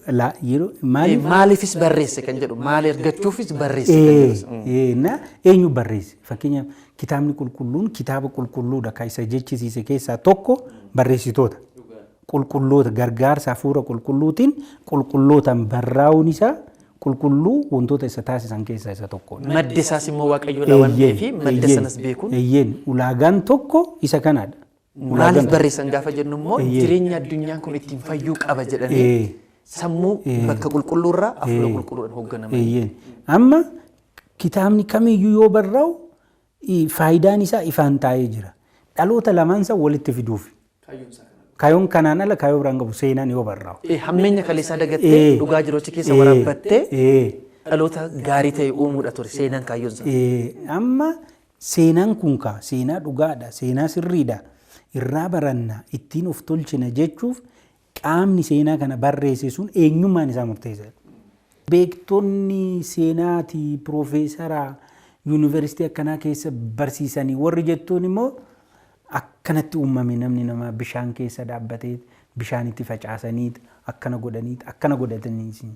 yeroo maaliifis barreesse kan jedhu maal argachuufis barreesse kan jedhu. Eenyu barreesse fakkeenyaaf kitaabni qulqulluun kitaaba qulqulluudha kan isa jechisiise keessaa tokko barreessitoota. Qulqulloota gargaarsa hafuura qulqulluutiin qulqullootaan barraa'uun isaa qulqulluu wantoota isa taasisan keessaa isa tokkodha. Madda isaas immoo Waaqayyoodha waan ta'eef madda sanas beekuun. Ulaagaan tokko isa kanadha. Maaliif barreessan gaafa jennu immoo jireenya addunyaan kun ittiin fayyuu qaba jedhanii sammuu bakka qulqulluurraa hafuura qulqulluudhaan hoogganaman. Amma kitaabni kamiyyuu yoo barraa'u faayidaan isaa ifaan taa'ee jira. Dhaloota lamaansa walitti fiduuf. Kayoon kanaan ala kayoo biraan qabu seenaan yoo barraa'u. Hammeenya kaleessaa dagattee dhugaa jiroochi keessa waraabbattee dhaloota gaarii ta'e uumuudha ture seenaan kaayyoonsa. Amma seenaan kun seenaa dhugaadha seenaa sirriidha irraa baranna ittiin of tolchina jechuuf qaamni seenaa kana barreesse sun eenyummaan isaa murteessaadha. Beektonni seenaatii piroofeesaraa yuunivarsiitii akkanaa keessa barsiisanii warri jettuun immoo akkanatti uumame namni namaa bishaan keessa dhaabbatee bishaan itti facaasanii akkana godhanii akkana godhatanii.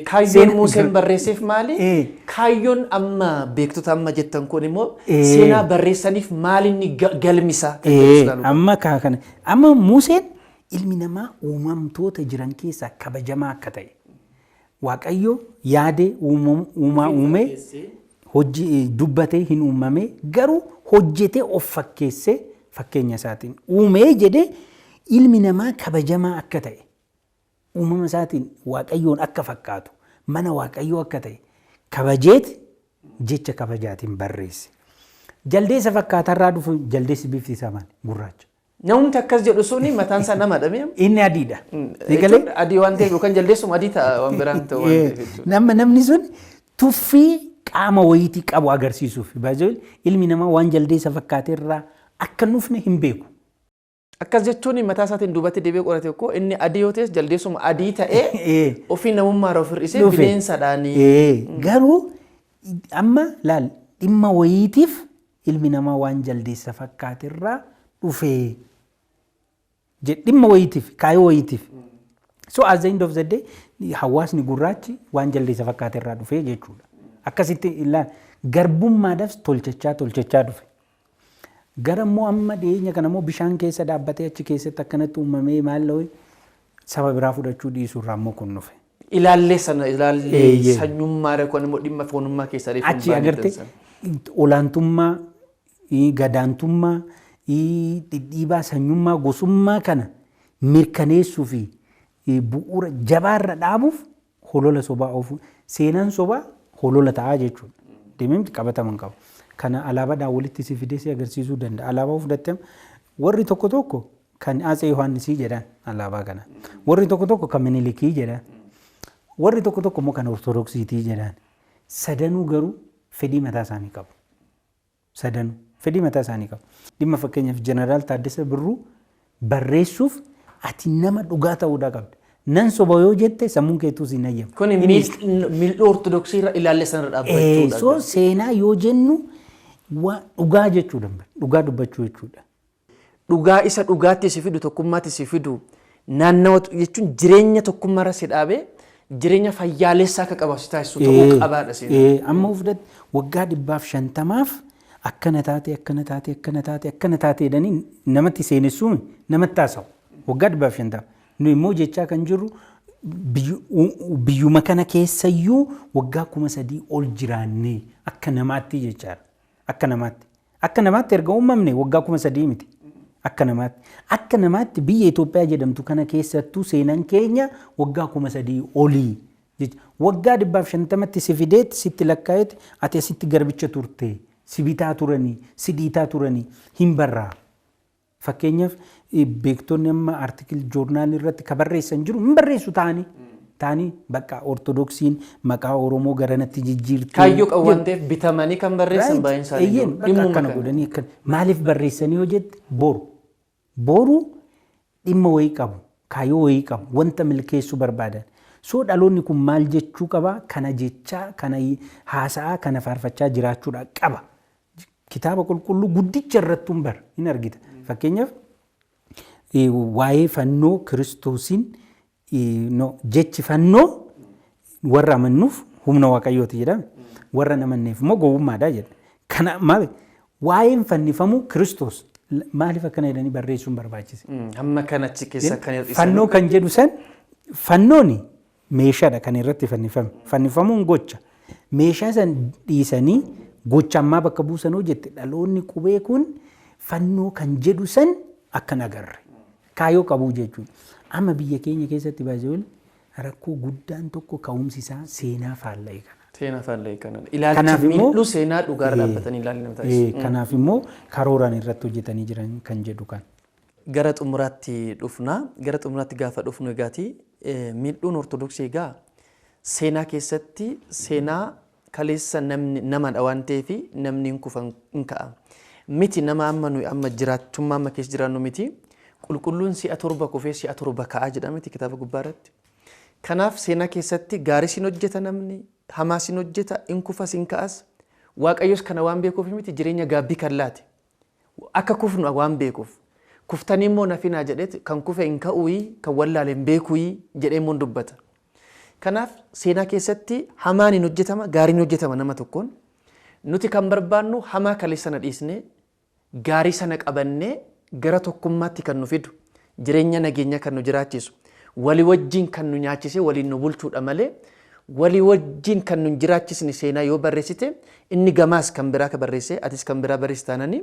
Kaayyoon Museen barreesseef maali? Kaayyoon amma beektota amma jettan kun immoo seenaa barreessaniif maalinni galmisa? Amma Museen ilmi namaa uumamtoota jiran keessaa kabajamaa akka ta'e Waaqayyo yaadee uumee hojii dubbatee hin uumame garuu hojjetee of fakkeessee fakkeenya isaatiin uumee jedhee ilmi namaa kabajamaa akka ta'e uumama isaatiin Waaqayyoon akka fakkaatu mana Waaqayyoo akka ta'e kabajeeti jecha kabajaatiin barreesse. Jaldeessa fakkaatarraa dhufu jaldeessi bifti isaa maali? Gurraacha. Namni akkas jedhu suni mataan isaa nama adamee. Inni adiidha. Adii waan ta'eef yookaan jaldeessuma adii ta'a waan biraan ta'u waan ta'eef. Namni sun tuffii qaama wayiitii qabu agarsiisuuf baay'ee ilmi namaa waan jaldeessa fakkaateerraa akka nufne hin beeku. Akkas jechuun mataa isaatiin duubatti deebi'ee qorate tokko inni adii yoo ta'es jaldeessuma adii ta'ee ofii namummaa of hir'isee bineensadhaan. Garuu amma laal dhimma wayiitiif ilmi namaa waan jaldeessa fakkaateerraa dhufee dhimma wayiitiif kaayoo wayiitiif. So as the end of the day hawaasni gurraachi waan jaldeessa fakkaateerraa dhufee jechuudha. Akkasitti ilaa garbummaadhaaf tolchachaa dhufe. Gara immoo amma dhiyeenya kana immoo bishaan keessa dhaabbatee achi keessatti akkanatti uumamee maallawee saba biraa fudhachuu dhiisuurraa immoo kun dhufe. Ilaallee sanyummaa reekoon immoo dhimma foonummaa keessaa reefuun achi agartee olaantummaa, gadaantummaa, dhidhiibaa sanyummaa gosummaa kana mirkaneessuu fi bu'uura jabaarra dhaabuuf holola sobaa oofu. Seenaan sobaa holola ta'aa jechuudha. Deemee qabataman qabu. Kana alaabaadhaan walitti si fidee si agarsiisuu danda'a. Alaabaa fudhattee warri tokko kan Atsee Yohaannisii jedhan alaabaa kana. Warri tokko kan Minilikii jedhan. Warri tokko immoo kan Ortodoksiitii jedhan. Sadanuu garuu fedhii mataa isaanii qabu. Sadanuu fedhii mataa isaanii qabu. Dhimma fakkeenyaaf Jeneraal Taaddasee Birruu barreessuuf ati nama dhugaa ta'uudha qabda. Nan soba yoo jette sammuun keetuu si nayyamu. Kun miildhuu Ortodoksii irra ilaallee sanarra dhaabbachuudha. So seenaa yoo jennu dhugaa jechuudha. Dhugaa dubbachuu jechuudha. dhugaa isa dhugaatti si fidu tokkummaatti si fidu naannawa jechuun jireenya tokkummaarra si dhaabee jireenya fayyaalessaa akka qabaatu taasisu ta'uu qabaadha seenaan. Amma ufdatti waggaa 150 akkana taate jedhanii namatti seenessuun namatti taasisu waggaa 150 nu immoo jechaa kan jirru biyyuma kana keessayyuu waggaa 3,000 ol jiraannee akka namaatti jechaadha. Akka namaatti erga uumamne waggaa 3,000 miti. Akka namaatti biyya Itoophiyaa jedhamtu kana keessattuu seenaan keenya waggaa 3,000 olii. Waggaa 150tti si fideetti sitti lakkaa'etti ati asitti garbicha turte si bitaa turanii si dhiitaa turanii hin barraa. Fakkeenyaaf beektonni amma artikil joornaalii irratti ka barreessan jiru hin barreessu taanii bakka ortodoksiin maqaa Oromoo garanatti jijjiirtee. Kaayyoo qabu waan ta'eef bitamanii kan barreessan baay'een isaanii dhimma kana godhanii maaliif barreessanii yoo jette boru dhimma wayii qabu kaayyoo wayii qabu wanta milkeessuu barbaadan. So dhaloonni kun maal jechuu qaba kana jechaa kana haasa'aa kana faarfachaa jiraachuudha qaba. Kitaaba qulqulluu guddicha irratti hin argita. Fakkeenyaaf waa'ee fannoo Kiristoosiin jechi fannoo warra amannuuf humna waaqayyooti jedhame warra namanneef immoo gowwummaadha jedha. Kana maal waa'een fannifamu Kiristoos maaliif akkana jedhanii barreessuun barbaachise? Hamma kanachi keessa kan hir'isan. Fannoo kan jedhu san fannooni meeshaadha kan irratti fannifame. Fannifamuun gocha. Meeshaa san dhiisanii gocha ammaa bakka buusanoo jette dhaloonni qubee kun fannoo kan jedhu san akka nagarre kaayyoo qabu jechuudha. Amma biyya keenya keessatti baay'ee rakkoo guddaan tokko ka'umsi isaa seenaa faalla'e kana. Seenaa faalla'e kana. Ilaalchi miidhuu seenaa dhugaarra dhaabbatanii ilaalan taasisu. Kanaaf immoo karooraan irratti hojjetanii jiran kan jedhu kan. Gara xumuraatti dhufna. Gara xumuraatti gaafa dhufnu egaati miidhuun ortodoksii egaa seenaa keessatti seenaa kaleessa namadha waan ta'eef namni hin kufan hin ka'a. Miti nama amma nuyi amma jiraachummaa amma keessa jiraannu miti. Qulqulluun si'a 7 kufee si'a 7 ka'aa jedhameti kitaaba gubbaa irratti. Kanaaf seenaa keessatti gaarii sin hojjeta namni hamaa sin hojjeta hin kufa sin ka'as. Waaqayyos kana waan beekuuf miti jireenya gaabbii kan laate. Akka kufnu waan beekuuf. Kuftanii immoo nafinaa jedheeti kan kufe hin ka'uyi kan wallaale hin beekuyi jedhee immoo dubbata. Kanaaf seenaa keessatti hamaan hin hojjetama gaariin hojjetama nama tokkoon. Nuti kan barbaannu hamaa kaleessa sana dhiisnee gaarii sana qabannee gara tokkummaatti kan nu fidu jireenya nageenya kan nu jiraachisu walii wajjin kan nu nyaachise waliin nu bulchuudha malee walii wajjin kan nu jiraachisne seenaa yoo barreessite inni gamaas kan biraa ka barreesse atis kan biraa barreessitananii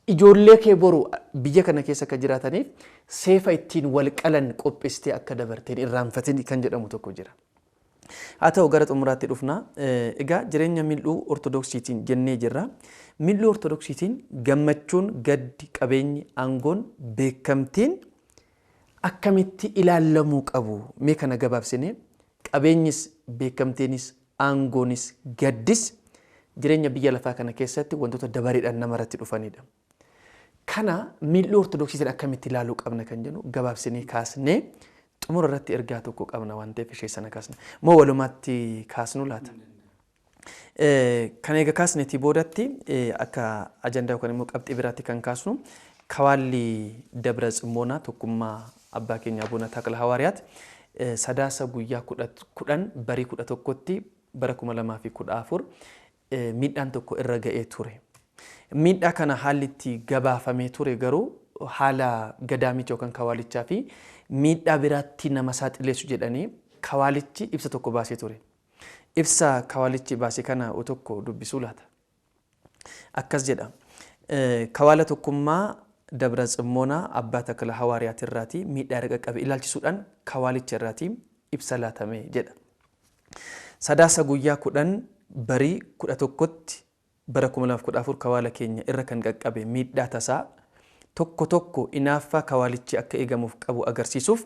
ijoollee kee boru biyya kana keessa akka jiraataniif seefa ittiin wal qalan qopheessitee akka dabarteen irraanfatin kan jedhamu tokko jira. Haa ta'u gara xumuraatti dhufna. Egaa jireenya mil'uu ortodoksiitiin jennee jirra. Mil'uu ortodoksiitiin gammachuun gaddi qabeenyi aangoon beekamtiin akkamitti ilaalamuu qabu mee kana gabaabsine qabeenyis beekamtiinis aangoonis gaddis jireenya biyya lafaa kana keessatti wantoota dabareedhaan namarratti dhufanidha. Kana mil'uu ortodoksiitiin akkamitti ilaaluu qabna kan jennu gabaabsinee kaasnee xumura irratti ergaa tokko qabna waan ta'eef ishee sana kaasna. Moo walumaatti kaasnu laata? Kan egaa kaasneetii boodatti akka ajandaa yookaan immoo qabxii biraatti kan kaasnu kawaalli Dabra Tsimmoonaa tokkummaa abbaa keenya Abuna Taqla Hawaariyaat sadaasa guyyaa 10 barii 11tti bara 2014 miidhaan tokko irra ga'ee ture. Miidhaa kana haalli itti gabaafamee ture garuu haala gadaamicha yookaan kawaalichaa fi miidhaa biraatti nama saaxileessu jedhanii kawaalichi ibsa tokko baasee ture. Ibsa kawaalichi baasee kana tokko dubbisuu laata. Akkas jedha. Kawaala tokkummaa Dabra Tsimmoonaa abbaa Taqla Hawaariyaat irraati miidhaa irra qaqqabe ilaalchisuudhaan kawaalicha irraati ibsa laatame jedha. Sadaasa guyyaa 10 barii 11tti bara 2014 kawaala keenya irra kan qaqqabe miidhaa tasaa tokko inaaffaa kawaalichi akka eegamuuf qabu agarsiisuuf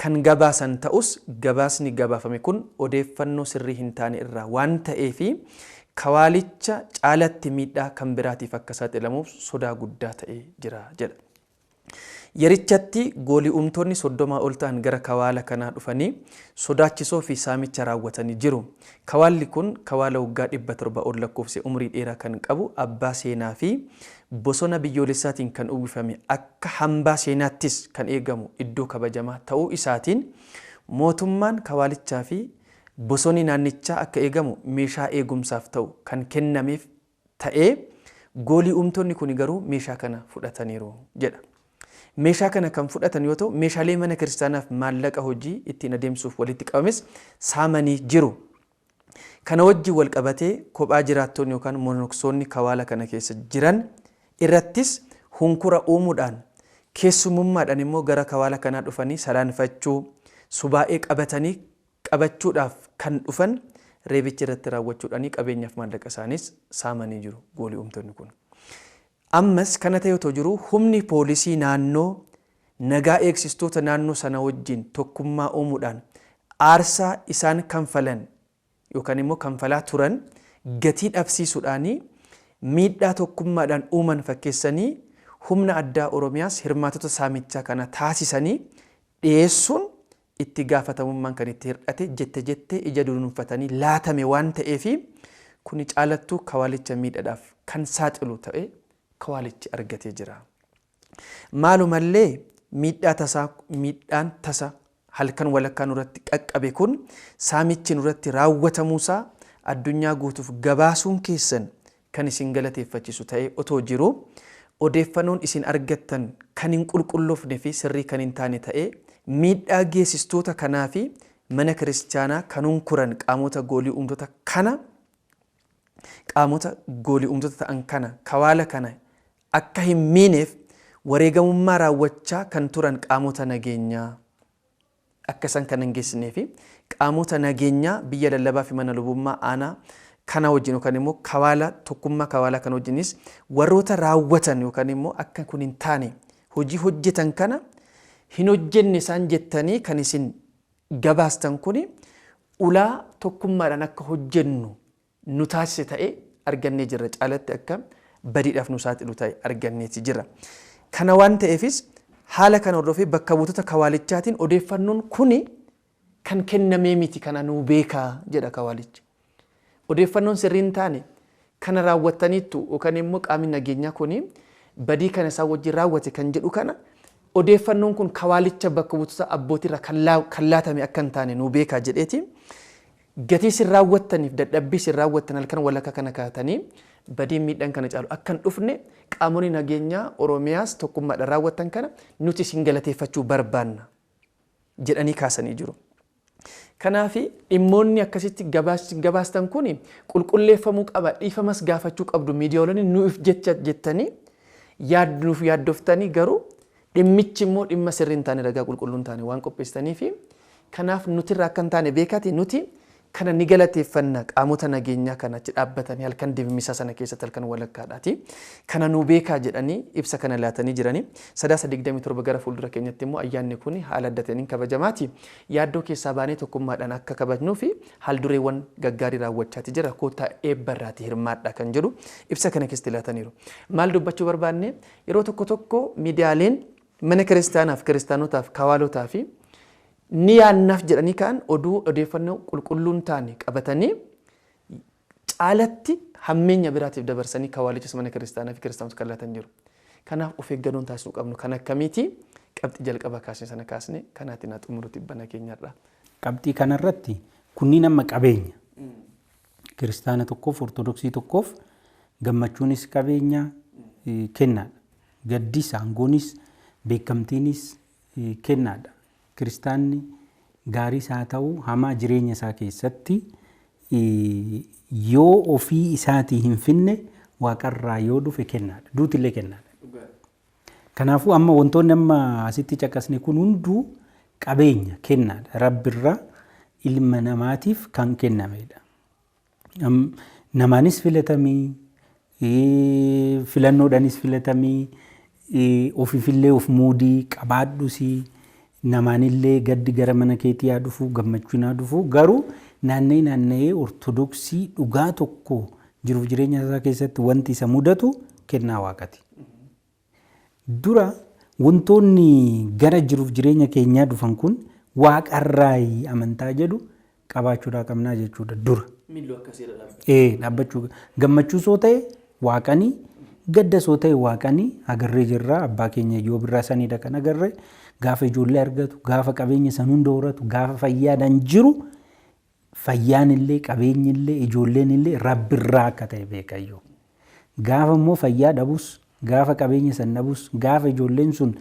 kan gabaasan ta'us gabaasni gabaafame kun odeeffannoo sirrii hin taane irraa waan ta'eefi kawaalicha caalatti miidhaa kan biraatiif akka saaxilamuuf sodaa guddaa ta'ee jira jedha. Yerichatti goolii uumtoonni 30 ol ta'an gara kawaala kanaa dhufanii sodaachisoo fi saamicha raawwatanii jiru. Kawaalli kun kawaala waggaa 700 ol lakkoofse umurii dheeraa kan qabu abbaa seenaa fi bosona biyyoolessaatiin kan uwwifame akka hambaa seenaattis kan eegamu iddoo kabajamaa ta'uu isaatiin mootummaan kawaalichaa fi bosonni naannichaa akka eegamu meeshaa eegumsaaf ta'u kan kennameef ta'ee goolii uumtoonni kun garuu meeshaa kana fudhataniiru jedha. Meeshaa kana kan fudhatan yoo ta'u meeshaalee mana kiristaanaaf maallaqa hojii ittiin adeemsuuf walitti qabames saamanii jiru. Kana wajjin wal qabatee kophaa jiraattonni yookaan monoksoonni kawaala kana keessa jiran irrattis hunkura uumuudhaan keessumummaadhaan immoo gara kawaala kanaa dhufanii salaanfachuu subaa'ee qabachuudhaaf kan dhufan reebicha irratti raawwachuudhaan qabeenyaaf maallaqa isaanis saamanii jiru goolii uumtoonni kun. Ammas kana ta'ee otoo jiru humni poolisii naannoo nagaa eegsistoota naannoo sana wajjin tokkummaa uumuudhaan aarsaa isaan kanfalan yookaan immoo kanfalaa turan gatii dhabsiisuudhaan miidhaa tokkummaadhaan uuman fakkeessanii humna addaa Oromiyaas hirmaatota saamichaa kana taasisanii dhiyeessuun itti gaafatamummaan kan itti hir'ate jettee ija dunuunfatanii laatame waan ta'eef kuni caalattuu kawaalicha miidhaadhaaf kan saaxilu ta'e kawaalichi argatee jira. Maalumallee miidhaan tasa halkan walakkaan irratti qaqqabe kun saamichi irratti raawwatamuusaa addunyaa guutuuf gabaasuun keessan kan isin galateeffachiisu ta'e otoo jiru odeeffannoon isin argattan kan hin qulqulloofne fi sirrii kan hin taane ta'e miidhaa geessistoota kanaa fi mana kiristaanaa kan hunkuran qaamota goolii uumtota ta'an kana kawaala kana akka hin miineef wareegamummaa raawwachaa kan turan qaamota nageenyaa akka isaan kan hin geessinee fi qaamota nageenyaa biyya lallabaa fi mana lubummaa aanaa kana wajjin yookaan immoo kawaala tokkummaa kawaala kana wajjinis warroota raawwatan yookaan immoo akka kun hin taane hojii hojjetan kana hin hojjenne isaan jettanii kan isin gabaastan kun ulaa tokkummaadhaan akka hojjennu nu taasise ta'e argannee jirra. Caalatti akka badiidhaaf nu saaxilu ta'e arganneeti jira. Kana waan ta'eefis haala kana hordofee bakka buutota kawaalichaatiin odeeffannoon kuni kan kennamee miti kana nuu beekaa jedha kawaalichi. Odeeffannoon sirriin taane kana raawwattaniittu yookaan immoo qaamni nageenyaa kuni badii kana isaan wajjin raawwate kan jedhu kana odeeffannoon kun kawaalicha bakka buutota abbootiirra kan laatame akka hin taane nuu beekaa jedheeti. Gatii sin raawwattaniif dadhabbii sin raawwattan halkan walakka kana kaatanii badiin miidhaan kana caalu akka hin dhufne qaamonni nageenyaa Oromiyaas tokkummaadhaan raawwattan kana nuti isin galateeffachuu barbaanna jedhanii kaasanii jiru. Kanaaf dhimmoonni akkasitti gabaastan kun qulqulleeffamuu qaba, dhiifamas gaafachuu qabdu miidiyaawwan nuuf jettanii nuuf yaaddoftanii garuu dhimmichi immoo dhimma sirrii hin taane ragaa qulqulluu hin taane waan qopheessitaniif kanaaf nuti irraa akka hin taane beekati nuti kana ni galateeffanna qaamota nageenyaa kanatti dhaabbatanii halkan dibimisa sana keessatti halkan walakkaadhaati kana nu beekaa jedhanii ibsa kana laatanii jiranii 327 gara fuuldura keenyatti immoo ayyaanni kun haala adda ta'een kabajamaati yaaddoo keessaa baanee tokkummaadhaan akka kabajnuu fi haaldureewwan gaggaarii raawwachaati jira koota eebbarraati hirmaadha kan jedhu ibsa kana keessatti laataniiru. Maal dubbachuu barbaanne yeroo tokko miidiyaaleen mana kiristaanaaf kiristaanotaaf kawaalotaa fi ni yaannaaf jedhanii kaan odeeffannoo qulqulluun taane qabatanii caalatti hammeenya biraatiif dabarsanii kawaalichas mana kiristaanaa fi kiristaanota kan laatan jiru. Kanaaf of eeggannoon taasisuu qabnu kan akkamiiti qabxii jalqaba kaasne sana kaasne kanaatiin haa xumuruutti bana keenyarraa. Qabxii kanarratti kunniin amma qabeenya kiristaana tokkoof ortodoksii tokkoof gammachuunis qabeenya kennaadha. Gaddis aangoonis beekamtiinis kennaadha. Kiristaanni gaarii isaa ta'uu hamaa jireenya isaa keessatti yoo ofii isaatii hin finne waaqarraa yoo dhufe kennaadha. Duutillee kennaadha. Kanaafuu amma wantoonni amma asitti caqasne kun hunduu qabeenya kennaadha. Rabbirraa ilma namaatiif kan kennamedha. Namaanis filatamii, filannoodhaanis filatamii, ofiifillee of muudii qabaadhusii, namaanillee gaddi gara mana keetii haa dhufu, gammachuun haa dhufu. Garuu naanna'ee ortodoksii dhugaa tokko jiruuf jireenya isaa keessatti wanti isa mudatu kennaa waaqati. Dura wantoonni gara jiruuf jireenya keenyaa dhufan kun waaqarraa amantaa jedhu qabaachuudhaa qabnaa jechuudha dura. Dhaabbachuu gammachuu soo ta'e waaqanii gadda soo ta'e waaqanii agarree jirra. Abbaa keenya Iyyoob irraa sanidha kan agarree gaafa ijoollee argatu gaafa qabeenya san hunda horatu gaafa fayyaadhaan jiru fayyaan illee qabeenyi illee ijoolleen illee rabbirraa akka ta'e beeka Iyyoob. Gaafa immoo fayyaa dhabus gaafa qabeenya san dhabus gaafa ijoolleen sun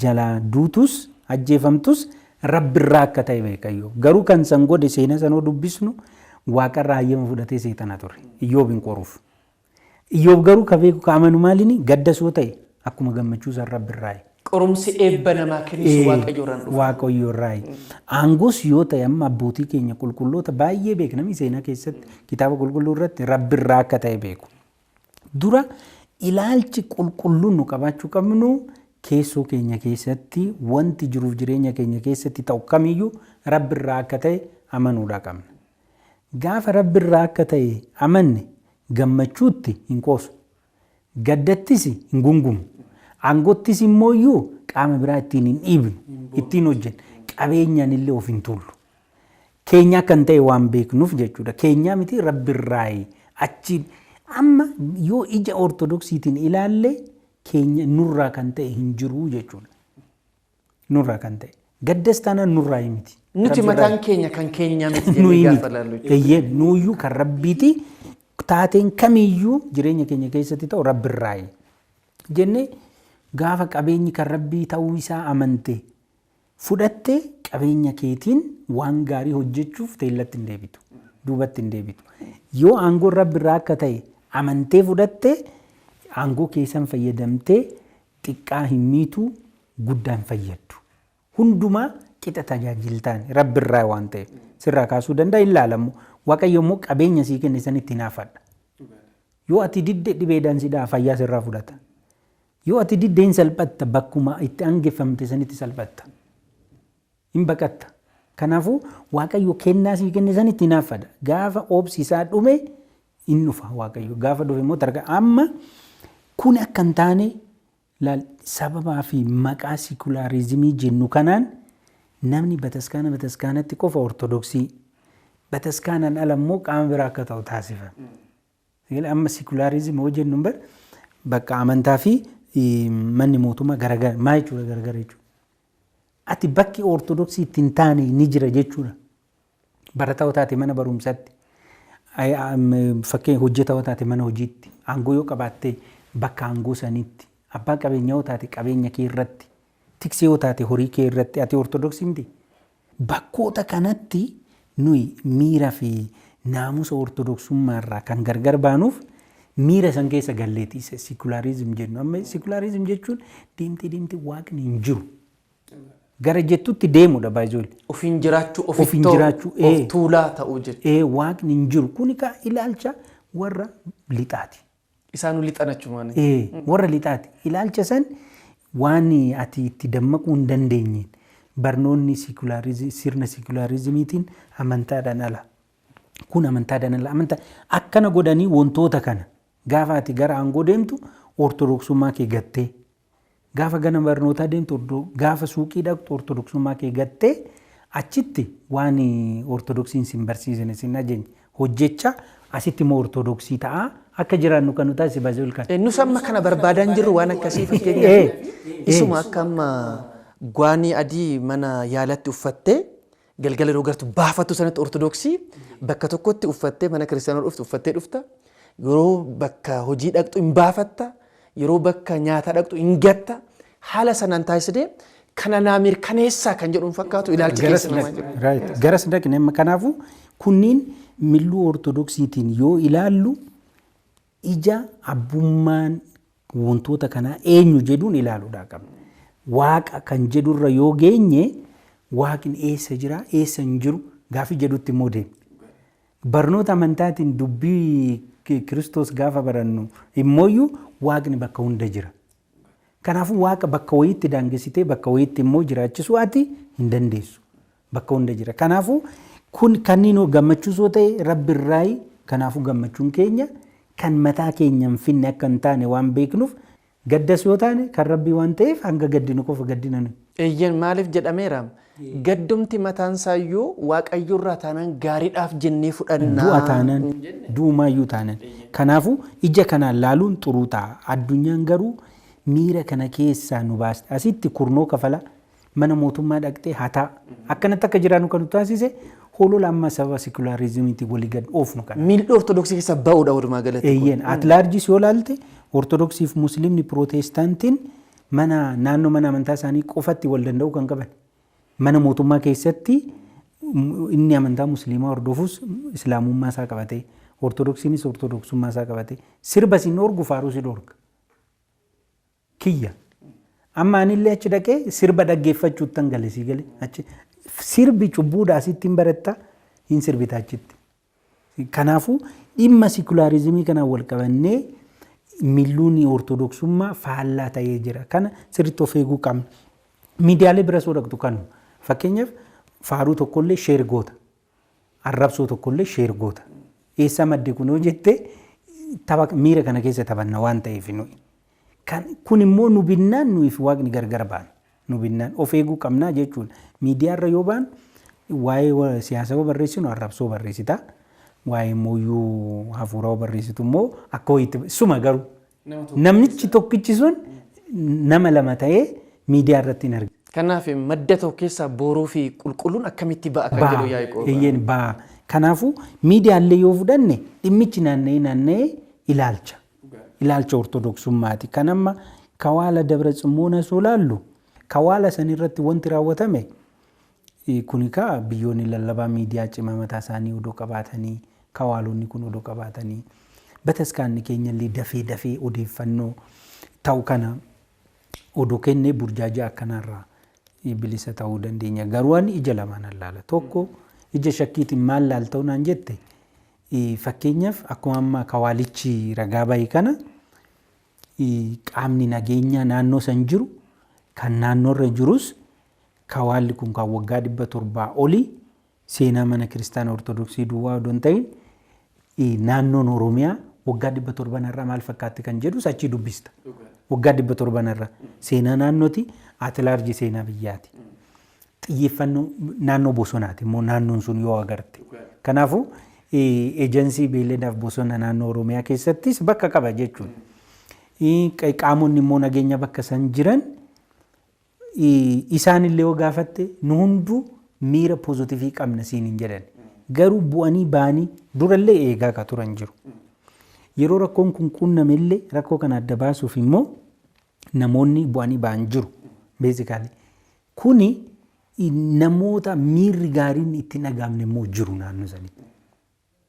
jalaa duutus ajjeefamtus rabbirraa akka ta'e beeka Iyyoob. Garuu kan san godhe seenaa sanoo dubbisnu waaqarraa hayyama fudhatee seexana ture Iyyoob hin qoruuf. Iyyoob garuu ka beeku ka amanu maaliini gadda soo ta'e akkuma gammachuu san rabbirraa. Qorumsi eebba namaa kennisu waaqayyoorraan dhufa. Waaqayyoorraa. Aangoos yoo ta'e amma abbootii keenya qulqulloota baay'ee beeknami seenaa keessatti kitaaba qulqulluu irratti rabbirraa akka ta'e beeku. Dura ilaalchi qulqulluun nu qabaachuu qabnu keessoo keenya keessatti wanti jiruuf jireenya keenya keessatti ta'u kamiyyuu rabbirraa akka ta'e amanuudha qabna. Gaafa rabbirraa akka ta'e amanne gammachuutti hin qoosu. Gaddattis hin gungumu. Aangottis immoo iyyuu qaama biraa ittiin hin dhiibnu ittiin hojjennu qabeenyaan illee of hin tullu. Keenya kan ta'e waan beeknuuf jechuudha. Keenyaa miti rabbirraa achi amma yoo ija ortodoksiitiin ilaalle keenya nurraa kan ta'e hin jiru jechuudha. Nurraa kan ta'e gaddas taanaan nurraa miti. Nuti mataan keenya kan keenyaa miti jennee gaafa laallu jechuudha. Nuuyyuu kan rabbiiti taateen kamiyyuu jireenya keenya keessatti ta'u rabbirraa jennee gaafa qabeenyi kan rabbii ta'uu isaa amante fudhatte qabeenya keetiin waan gaarii hojjechuuf teellatti hin deebitu. Duubatti hin deebitu. Yoo aangoon rabbirraa akka ta'e amantee fudhatte aangoo keessan fayyadamtee xiqqaa hin miitu guddaan fayyaddu. Hundumaa qixa tajaajiltaan rabbirraa waan ta'eef sirraa kaasuu danda'a ilaalamu. Waaqayyo immoo qabeenya sii kenne sanitti naafadha. Yoo ati didde dhibeedhaan sidhaa fayyaa sirraa fudhata. Yoo ati diddeen salphatta bakkuma itti hangeffamte sanitti salphatta. Hin baqatta. Kanaafuu waaqayyo kennaa sii kenne sanitti naafadha. Gaafa oobsi isaa dhume hin dhufa waaqayyo. Gaafa dhufe immoo targa amma kun akka hin taane sababaa fi maqaa sikulaariizimii jennu kanaan namni bataskaanatti qofa ortodoksii bataskaanaan ala immoo qaama biraa akka ta'u taasifa. Amma sikulaariizimii hoo jennu bakka amantaa fi manni mootummaa garagara maa jechuudha garagara jechuudha. Ati bakki ortodoksii ittiin taane ni jira jechuudha. Barataa taate mana barumsaatti fakkeenya hojjetaa taate mana hojiitti aangoo yoo qabaatte bakka aangoo saniitti abbaa qabeenyaa yoo taate qabeenya kee irratti tiksee yoo taate horii kee irratti ati ortodoksii miti. Bakkoota kanatti nuyi miira fi naamusa ortodoksummaa irraa kan gargar baanuuf miira san keessa galleeti sikulaariizim jennu. Amma sikulaariizim jechuun deemtee waaqni hin jiru. Gara jettutti deemudha baay'ee. Ofiin jiraachuu of tuulaa ta'uu jechuudha. Waaqni hin jiru. Kuni ka ilaalcha warra lixaati. Isaanuu lixanachumaan. Warra lixaati. Ilaalcha san waan ati itti dammaquu hin dandeenyeen barnoonni sirna sikulaariizimiitiin amantaadhaan ala. Kun amantaadhaan ala. Amantaa akkana godhanii wantoota kana gaafa ati gara aangoo deemtu ortodoksummaa kee gattee. Gaafa gana barnootaa deemtu gaafa suuqii dhaqxu ortodoksummaa kee gattee achitti waan ortodoksiin sin barsiisne sin ajeenye hojjecha asitti immoo ortodoksii ta'aa akka jiraannu kan nu taasise baay'ee olkaan. Nus amma kana barbaadan jirru waan akkasii fakkeenyaaf isuma akka amma gwaanii adii mana yaalatti uffattee galgala yeroo gartu baafattu sanatti ortodoksii bakka tokkotti uffattee mana kiristaanaa dhuftu uffattee dhufta yeroo bakka hojii dhaqxu hin baafatta. Yeroo bakka nyaata dhaqxu hin gatta haala sanaan taasisee kana naa mirkaneessaa kan jedhuun fakkaatu ilaalchi keessa namaa jiru. Garas dhaqne kanaafuu kunniin milluu ortodoksiitiin yoo ilaallu ija abbummaan wantoota kanaa eenyu jedhuun ilaaluudhaa qabna. Waaqa kan jedhurra yoo geenye waaqni eessa jira eessa hin jiru gaafi jedhutti immoo deemna. Barnoota amantaatiin dubbii Kiristoos gaafa barannu immooyyuu waaqni bakka hunda jira. Kanaafuu waaqa bakka wayiitti daangessitee bakka wayiitti immoo jiraachisuu ati hin dandeessu. Bakka hunda jira. Kanaafuu kun kanniin gammachuusoo ta'e rabbirraayi kanaafuu gammachuun keenya kan mataa keenya hin finne akka hin taane waan beeknuuf Gaddas yoo taane kan rabbii waan ta'eef hanga gaddinu qofa gaddina nuyi. Eeyyan maaliif jedhameera? Gaddumti mataan saayyuu waaqayyo irraa taanaan gaariidhaaf jennee fudhannaa. Du'a taanaan du'umaayyuu taanaan. Kanaafuu ija kanaan laaluun xuruu ta'a. Addunyaan garuu miira kana keessaa nu baasta. Asitti kurnoo kafala mana mootummaa dhaqxee hataa akkanatti akka jiraannu kan nu taasise holola amma sababa sikulaariizimiitiin walii gad oofnu kana. Miilli ortodoksii keessa ba'uudha walumaa galatti. Eeyyan atlaarjis yoo laalte ortodoksii fi musliimni pirootestaantiin naannoo mana amantaa isaanii qofatti wal danda'uu kan qaban. Mana mootummaa keessatti inni amantaa musliimaa hordofus islaamummaa isaa qabatee ortodoksiinis ortodoksummaa isaa qabatee sirba siin orgu faaruu si dhorga. Kiyya. Amma anillee achi dhaqee sirba dhaggeeffachuutti tan gale sii gale achi sirbi cubbuudhaa asitti hin baratta hin sirbita achitti. Kanaafuu dhimma sikulaariizimii kanaan wal qabannee milluun ortodoksummaa faallaa ta'ee jira. Kana sirriitti of eeguu qabna. Miidiyaalee bira soo dhaqxu kanu fakkeenyaaf faaruu tokkollee sheer goota. Arrabsoo tokkollee sheer goota. Eessaa madde kun yoo jette miira kana keessa taphanna waan ta'eef nuyi. Kun immoo nu binnaan nuyi fi waaqni gargar baana. Nu binnaan of eeguu qabnaa jechuudha. Miidiyaarra yoo baanu waa'ee siyaasaa barreessinu arrabsoo barreessita. Waa'ee mooyyuu hafuuraa barreessitu immoo akka wayiitti suma garuu namnichi tokkichi sun nama lama ta'ee miidiyaa irratti hin arginu. Kanaaf madda tokko keessaa booruu fi qulqulluun akkamitti ba'a kan jedhu yaa'ii eeyyeen ba'a. Kanaafuu miidiyaallee yoo fudhanne dhimmichi naanna'ee ilaalcha ortodoksummaati. Kan amma kawaala dabra tsimmoona soo laallu kawaala sanirratti wanti raawwatame kunikaa biyyoonni lallabaa miidiyaa cimaa mataa isaanii odoo qabaatanii kawaalonni kun odoo qabaatanii bataskaanni keenyallee dafee odeeffannoo ta'u kana odoo kennee burjaajaa akkanarraa bilisa ta'uu dandeenya. Garuu ani ija lamaan allaala. Tokko ija shakkiitiin maal laalta'u naan jette fakkeenyaaf akkuma amma kawaalichi ragaa bahee kana qaamni nageenyaa naannoo san jiru kan naannoorra jirus kawaalli kun kan waggaa 700 olii seenaa mana kiristaana ortodoksii duwwaa odoo hin ta'in naannoon Oromiyaa waggaa 700 irraa maal fakkaatti kan jedhus achi dubbista. Waggaa 700 irraa seenaa naannooti atilaarji seenaa biyyaati. Xiyyeeffannoo naannoo bosonaati immoo naannoon sun yoo agarte. Kanaafuu eejensii beelladaaf bosona naannoo Oromiyaa keessattis bakka qaba jechuudha. Qaamonni immoo nageenya bakka san jiran isaanillee yoo gaafatte nu hunduu miira poozitivii qabna siin hin jedhan. Garuu bu'anii ba'anii durallee eegaa ka turan jiru. Yeroo rakkoon kun quunnamellee rakkoo kana adda baasuuf immoo namoonni bu'anii ba'an jiru. Beezikaalii. Kuni namoota miirri gaariin itti dhagaamne immoo jiru naannoo sanitti.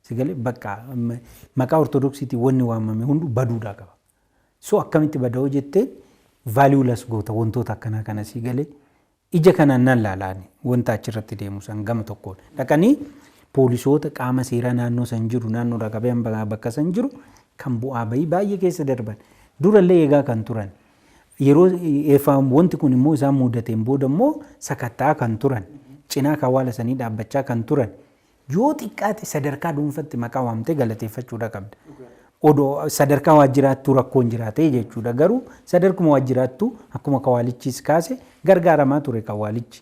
Sigalee bakka maqaa ortodoksiitiin wanni waamame hundu baduudhaa qaba. So akkamitti bada'oo jettee vaaliuulas goota wantoota akkanaa kana sigalee ija kanaan nan laalaani wanta achirratti deemu san gama tokkoon. Dhaqanii poolisoota qaama seeraa naannoo san jiru naannoo dhaqabeen bakka san jiru kan bu'aa bahii baay'ee keessa darban durallee eegaa kan turan. Yeroo wanti kun immoo isaan mudateen booda immoo sakattaa kan turan cinaa kawaala sanii dhaabbachaa kan turan yoo xiqqaate sadarkaa dhuunfatti maqaa waamtee galateeffachuudha qabda. Odoo sadarkaa waajjiraattuu rakkoon jiraatee jechuudha. Garuu sadarkuma waajjiraattuu akkuma kawaalichis kaase gargaaramaa ture kawaalichi.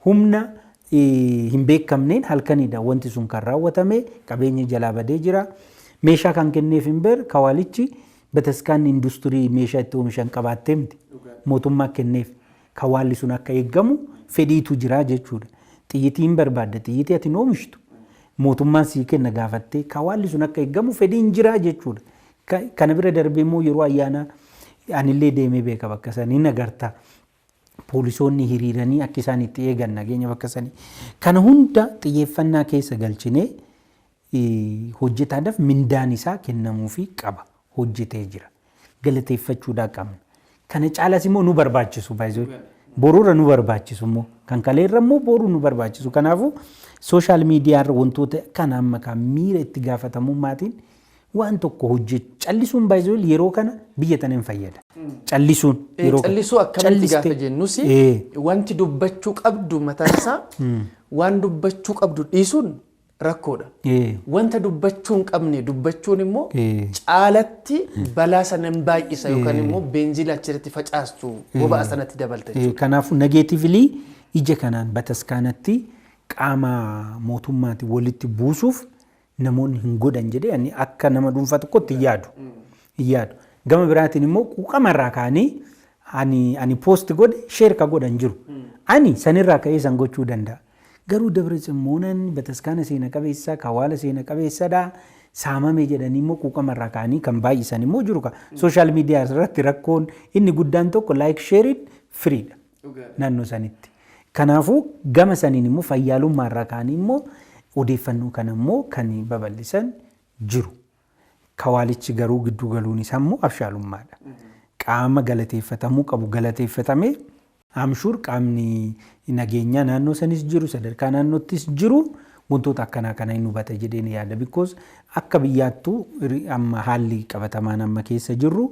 Humna hin beekamneen halkanidha wanti sun kan raawwatame qabeenyi jalaa badee jira. Meeshaa kan kenneef hin beer kawaalichi bataskaan industirii meeshaa itti oomishan qabaattee miti. Mootummaa kenneef kawaalli sun akka eeggamu fedhiitu jira jechuudha. Xiyyitii hin barbaadda xiyyitii ati oomishtu. Mootummaan sii kenna gaafattee kawaalli sun akka eeggamu fedhiin jira jechuudha. Kana bira darbee immoo yeroo ayyaana anillee deemee beeka bakka sanii nagarta. Poolisoonni hiriiranii akka isaan itti eegan nageenya bakka sanii. Kana hunda xiyyeeffannaa keessa galchinee hojjetaadhaaf mindaan isaa kennamuufii qaba. Hojjetee jira. Galateeffachuudhaa qabna. Kana caalas immoo nu barbaachisu baay'ee. Boruura nu barbaachisu immoo kan kaleerra immoo boruu nu barbaachisu. Kanaafuu sooshaal miidiyaarra wantoota kana amma kan miira itti gaafatamummaatiin waan tokko hojjechu callisuun baay'ee yeroo kana biyya tana hin fayyada. Callisuun yeroo callisuu akkamitti gaafa jennus wanti dubbachuu qabdu mataan isaa waan dubbachuu qabdu dhiisuun rakkoodha. Wanta dubbachuu hin qabne dubbachuun immoo caalatti balaa sana hin baay'isa yookaan immoo beenzila achirratti facaastu boba'aa sanatti dabalta jechuudha. Kanaafuu negeetiivili ija kanaan bataskaanatti qaama mootummaatti walitti buusuuf namoonni hin godhan jedhee ani akka nama dhuunfaa tokkotti yaadu. Gama biraatiin immoo quuqamarraa kaanii ani poost godhe sheer ka godhan jiru. Ani sanirraa ka'ee san gochuu danda'a. Garuu Dabra Tsimoonan bataskaana seena qabeessaa kawaala seena qabeessadha saamame jedhanii immoo quuqamarraa kaanii kan baay'isan immoo jiru ka sooshaal miidiyaa irratti rakkoon inni guddaan tokko laayik sheeriin firiidha naannoo sanitti. Kanaafuu gama saniin immoo fayyaalummaarraa kaanii immoo odeeffannoo kana immoo kan babal'isan jiru. Kawaalichi garuu giddu galuun isaa immoo abshaalummaadha. Qaama galateeffatamuu qabu galateeffatamee amshuur qaamni nageenyaa naannoo sanis jiru sadarkaa naannoottis jiru wantoota akkanaa kana hin hubata jedheen yaada. Because akka biyyaattuu amma haalli qabatamaan amma keessa jirru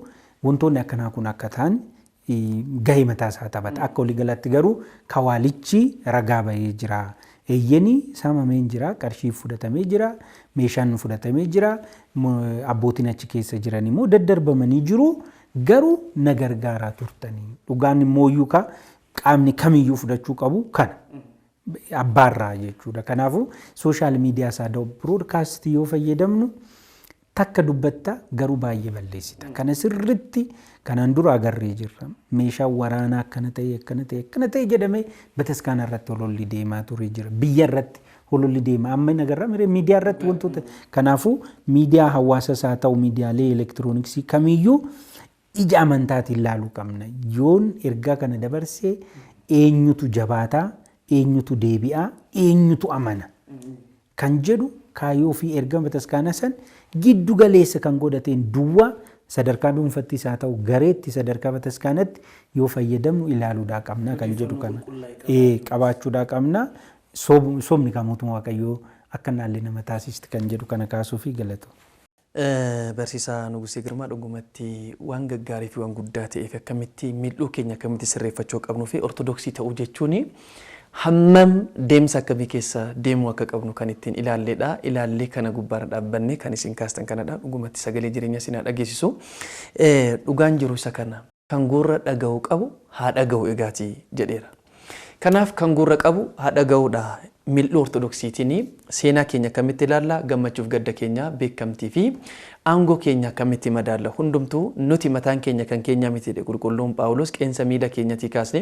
wantoonni akkanaa kun akka ta'an gahee mataa isaa taphata. Akka waliigalaatti garuu kawaalichi ragaa bahee jira. Eeyyanii saamamee jira, qarshii fudhatamee jira, meeshaan fudhatamee jira, abbootiin achi keessa jiran immoo daddarbamanii jiru. Garuu na gargaaraa turtanii dhugaan immoo yuukaa qaamni kamiyyuu fudhachuu qabu kana abbaarraa jechuudha. Kanaafuu sooshaal miidiyaa isaa biroodkaastii yoo fayyadamnu takka dubbatta garuu baay'ee balleessita. Kana sirriitti kanaan dura agarree jirra. Meeshaan waraanaa akkana ta'e jedhamee bataskaana irratti hololli deemaa ture jira. Biyya irratti hololli deema amma nagarra miidiyaa irratti wantoota. Kanaafuu miidiyaa hawaasaas haa ta'u miidiyaalee elektirooniksii kamiyyuu ija amantaatiin ilaaluu qabna. Yoon ergaa kana dabarsee eenyutu jabaataa, eenyutu deebi'aa, eenyutu amana kan jedhu kaayyoo fi erga bataskaana san giddu galeessa kan godhateen duwwaa sadarkaa dhuunfattis haa ta'u gareetti sadarkaa bataskaanatti yoo fayyadamnu ilaaluudhaa qabna kan jedhu kana qabaachuudhaa qabna. Soomni kan mootummaa Waaqayyoo akka naallee nama taasisti kan jedhu kana kaasuu fi galatu. Barsiisaa Nugusee Girmaa dhugumatti waan gaggaarii fi waan guddaa ta'eef akkamitti miidhuu keenya akkamitti sirreeffachuu qabnuu fi ortodoksii ta'uu jechuun hammam deemsa akkamii keessa deemuu akka qabnu kan ittiin ilaalleedha. Ilaallee kana gubbaarra dhaabbanne kan isin kaastan kanadha. Dhugumatti sagalee jireenya isin haa dhageessisu. Dhugaan jiru isa kana kan gurra dhaga'uu qabu haa dhaga'u egaati jedheera. Kanaaf kan gurra qabu haa dhaga'uudha. Miidhuu ortodoksiitiin seenaa keenya akkamitti ilaalla, gammachuuf gadda keenya beekamtii fi aangoo keenya akkamitti madaalla. Hundumtuu nuti mataan keenya kan keenya miti jedhe qulqulluun Phaawulos qeensa miila keenyatii kaasne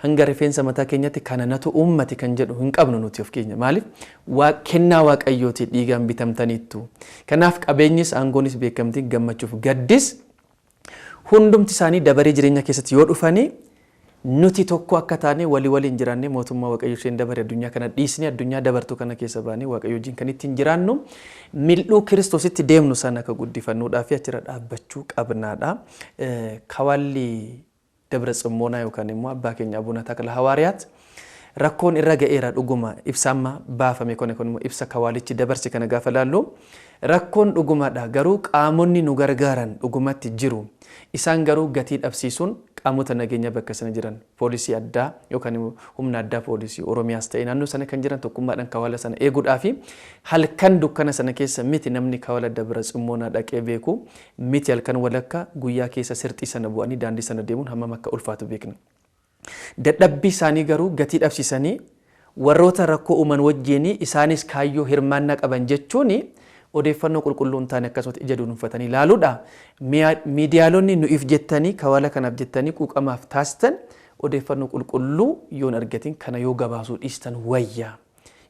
hanga rifeensa mataa keenyatti kana natu uummati kan jedhu hin qabnu nuti of keenya. Maaliif? Kennaa Waaqayyooti dhiigaan bitamtaniittu. Kanaaf qabeenyis aangoonis beekamtiin gammachuuf gaddis hundumti isaanii dabaree jireenya keessatti yoo dhufanii nuti tokko akka taane walii waliin jiraanne mootummaa Waaqayyoo isheen dabare addunyaa kana dhiisne addunyaa dabartuu kana keessa baane Waaqayyoo wajjin kan ittiin jiraannu mil'uu Kiristoositti deemnu sana akka guddifannuudhaa fi achirra dhaabbachuu qabnaadha. Kawaalli Dabra Tsimmoonaa yookaan immoo abbaa keenya Abuuna Taklaa Hawaariyaat rakkoon irra ga'eera dhuguma ibsaamma baafame kun immoo ibsa kawaalichi dabarse kana gaafa laallu rakkoon dhugumaadha. Garuu qaamonni nu gargaaran dhugumatti jiru. Isaan garuu gatii dhabsiisuun qaamota nageenya bakka sana jiran poolisii addaa yookaan humna addaa poolisii Oromiyaas ta'e naannoo sana kan jiran tokkummaadhaan kawaala sana eeguudhaa fi halkan dukkana sana keessa miti namni kawaala Dabra Tsimmoonaa dhaqee beeku miti halkan walakka guyyaa keessa sirxii sana bu'anii daandii sana deemuun hammam akka ulfaatu beekna. Dadhabbii isaanii garuu gatii dhabsiisanii warroota rakkoo uuman wajjinii isaanis kaayyoo hirmaannaa qaban jechuuni odeeffannoo qulqulluun taane akkasumas ija dunuunfatanii ilaaluudha. Miidiyaalonni nuuf jettanii kawaala kanaaf jettanii quuqamaaf taasisan odeeffannoo qulqulluu yoon argatin kana yoo gabaasuu dhiistan wayyaa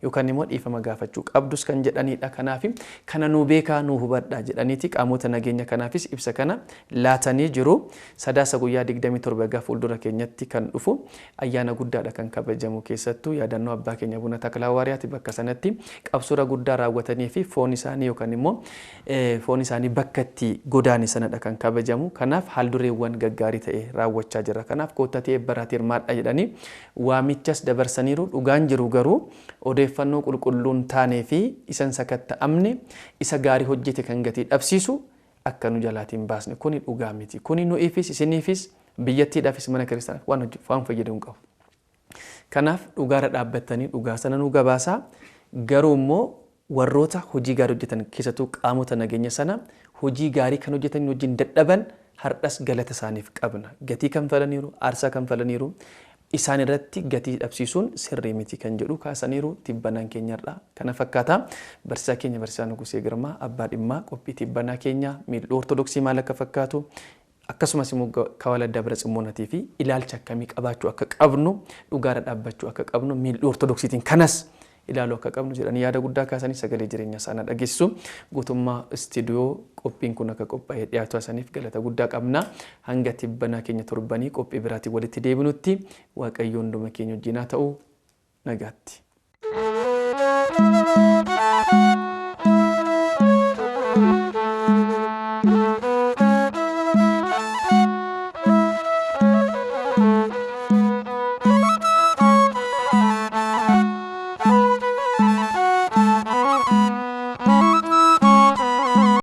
yookaan immoo dhiifama gaafachuu qabdus kan jedhanidha. Kanaaf kana nu beekaa nu hubadhaa jedhaniiti qaamota nageenya kanaafis ibsa kana laatanii jiru. Sadaasa guyyaa 27 gaafa fuuldura keenyatti kan dhufu ayyaana guddaadha kan kabajamu keessattuu yaadannoo abbaa keenya Abuuna Taklaa Hawaariyaati bakka sanatti qabsura guddaa raawwatanii fi foon isaanii yookaan immoo foon isaanii bakka itti godaani sanadha kan kabajamu. Kanaaf haaldureewwan gaggaarii ta'e raawwachaa jira. Kanaaf koottatee eebbaraati hirmaadha jedhanii waamichas dabarsaniiru. Dhugaan jiru garuu odeeffannoo qulqulluun taanee fi isan sakatta'amne isa gaarii hojjete kan gatii dhabsiisu akka nu jalaatiin baasne kuni dhugaa miti. Kuni nuufis isiniifis biyyattiidhaafis mana kiristaanaaf waan fayyadamu qabu. Kanaaf dhugaarra dhaabbattanii dhugaa sana nu gabaasaa garuu immoo warroota hojii gaarii hojjetan keessattuu qaamota nageenya sana hojii gaarii kan hojjetan wajjin dadhaban har'as galata isaaniif qabna. Gatii kan falaniiru, aarsaa kan falaniiru, isaan irratti gatii dhabsiisuun sirrii miti kan jedhu kaasaniiru tibbanaan keenyarraa. Kana fakkaata barsiisaa keenya barsiisaa Nugusee Girmaa abbaa dhimmaa qophii tibbanaa keenya miiltoo ortodoksii maal akka fakkaatu akkasumas immoo kawala dabra tsimoonatii fi ilaalcha akkamii qabaachuu akka qabnu dhugaara dhaabbachuu akka qabnu miiltoo ortodoksiitiin kanas ilaaluu akka qabnu jedhanii yaada guddaa kaasanii sagalee jireenya isaanii dhageessisu. Guutummaa istiidiyoo qophiin kun akka qophaa'ee dhiyaatu isaaniif galata guddaa qabna. Hanga tibbanaa keenya torbanii qophii biraatiin walitti deebinutti Waaqayyoon hunduma keenya wajjin haa ta'u. Nagaatti.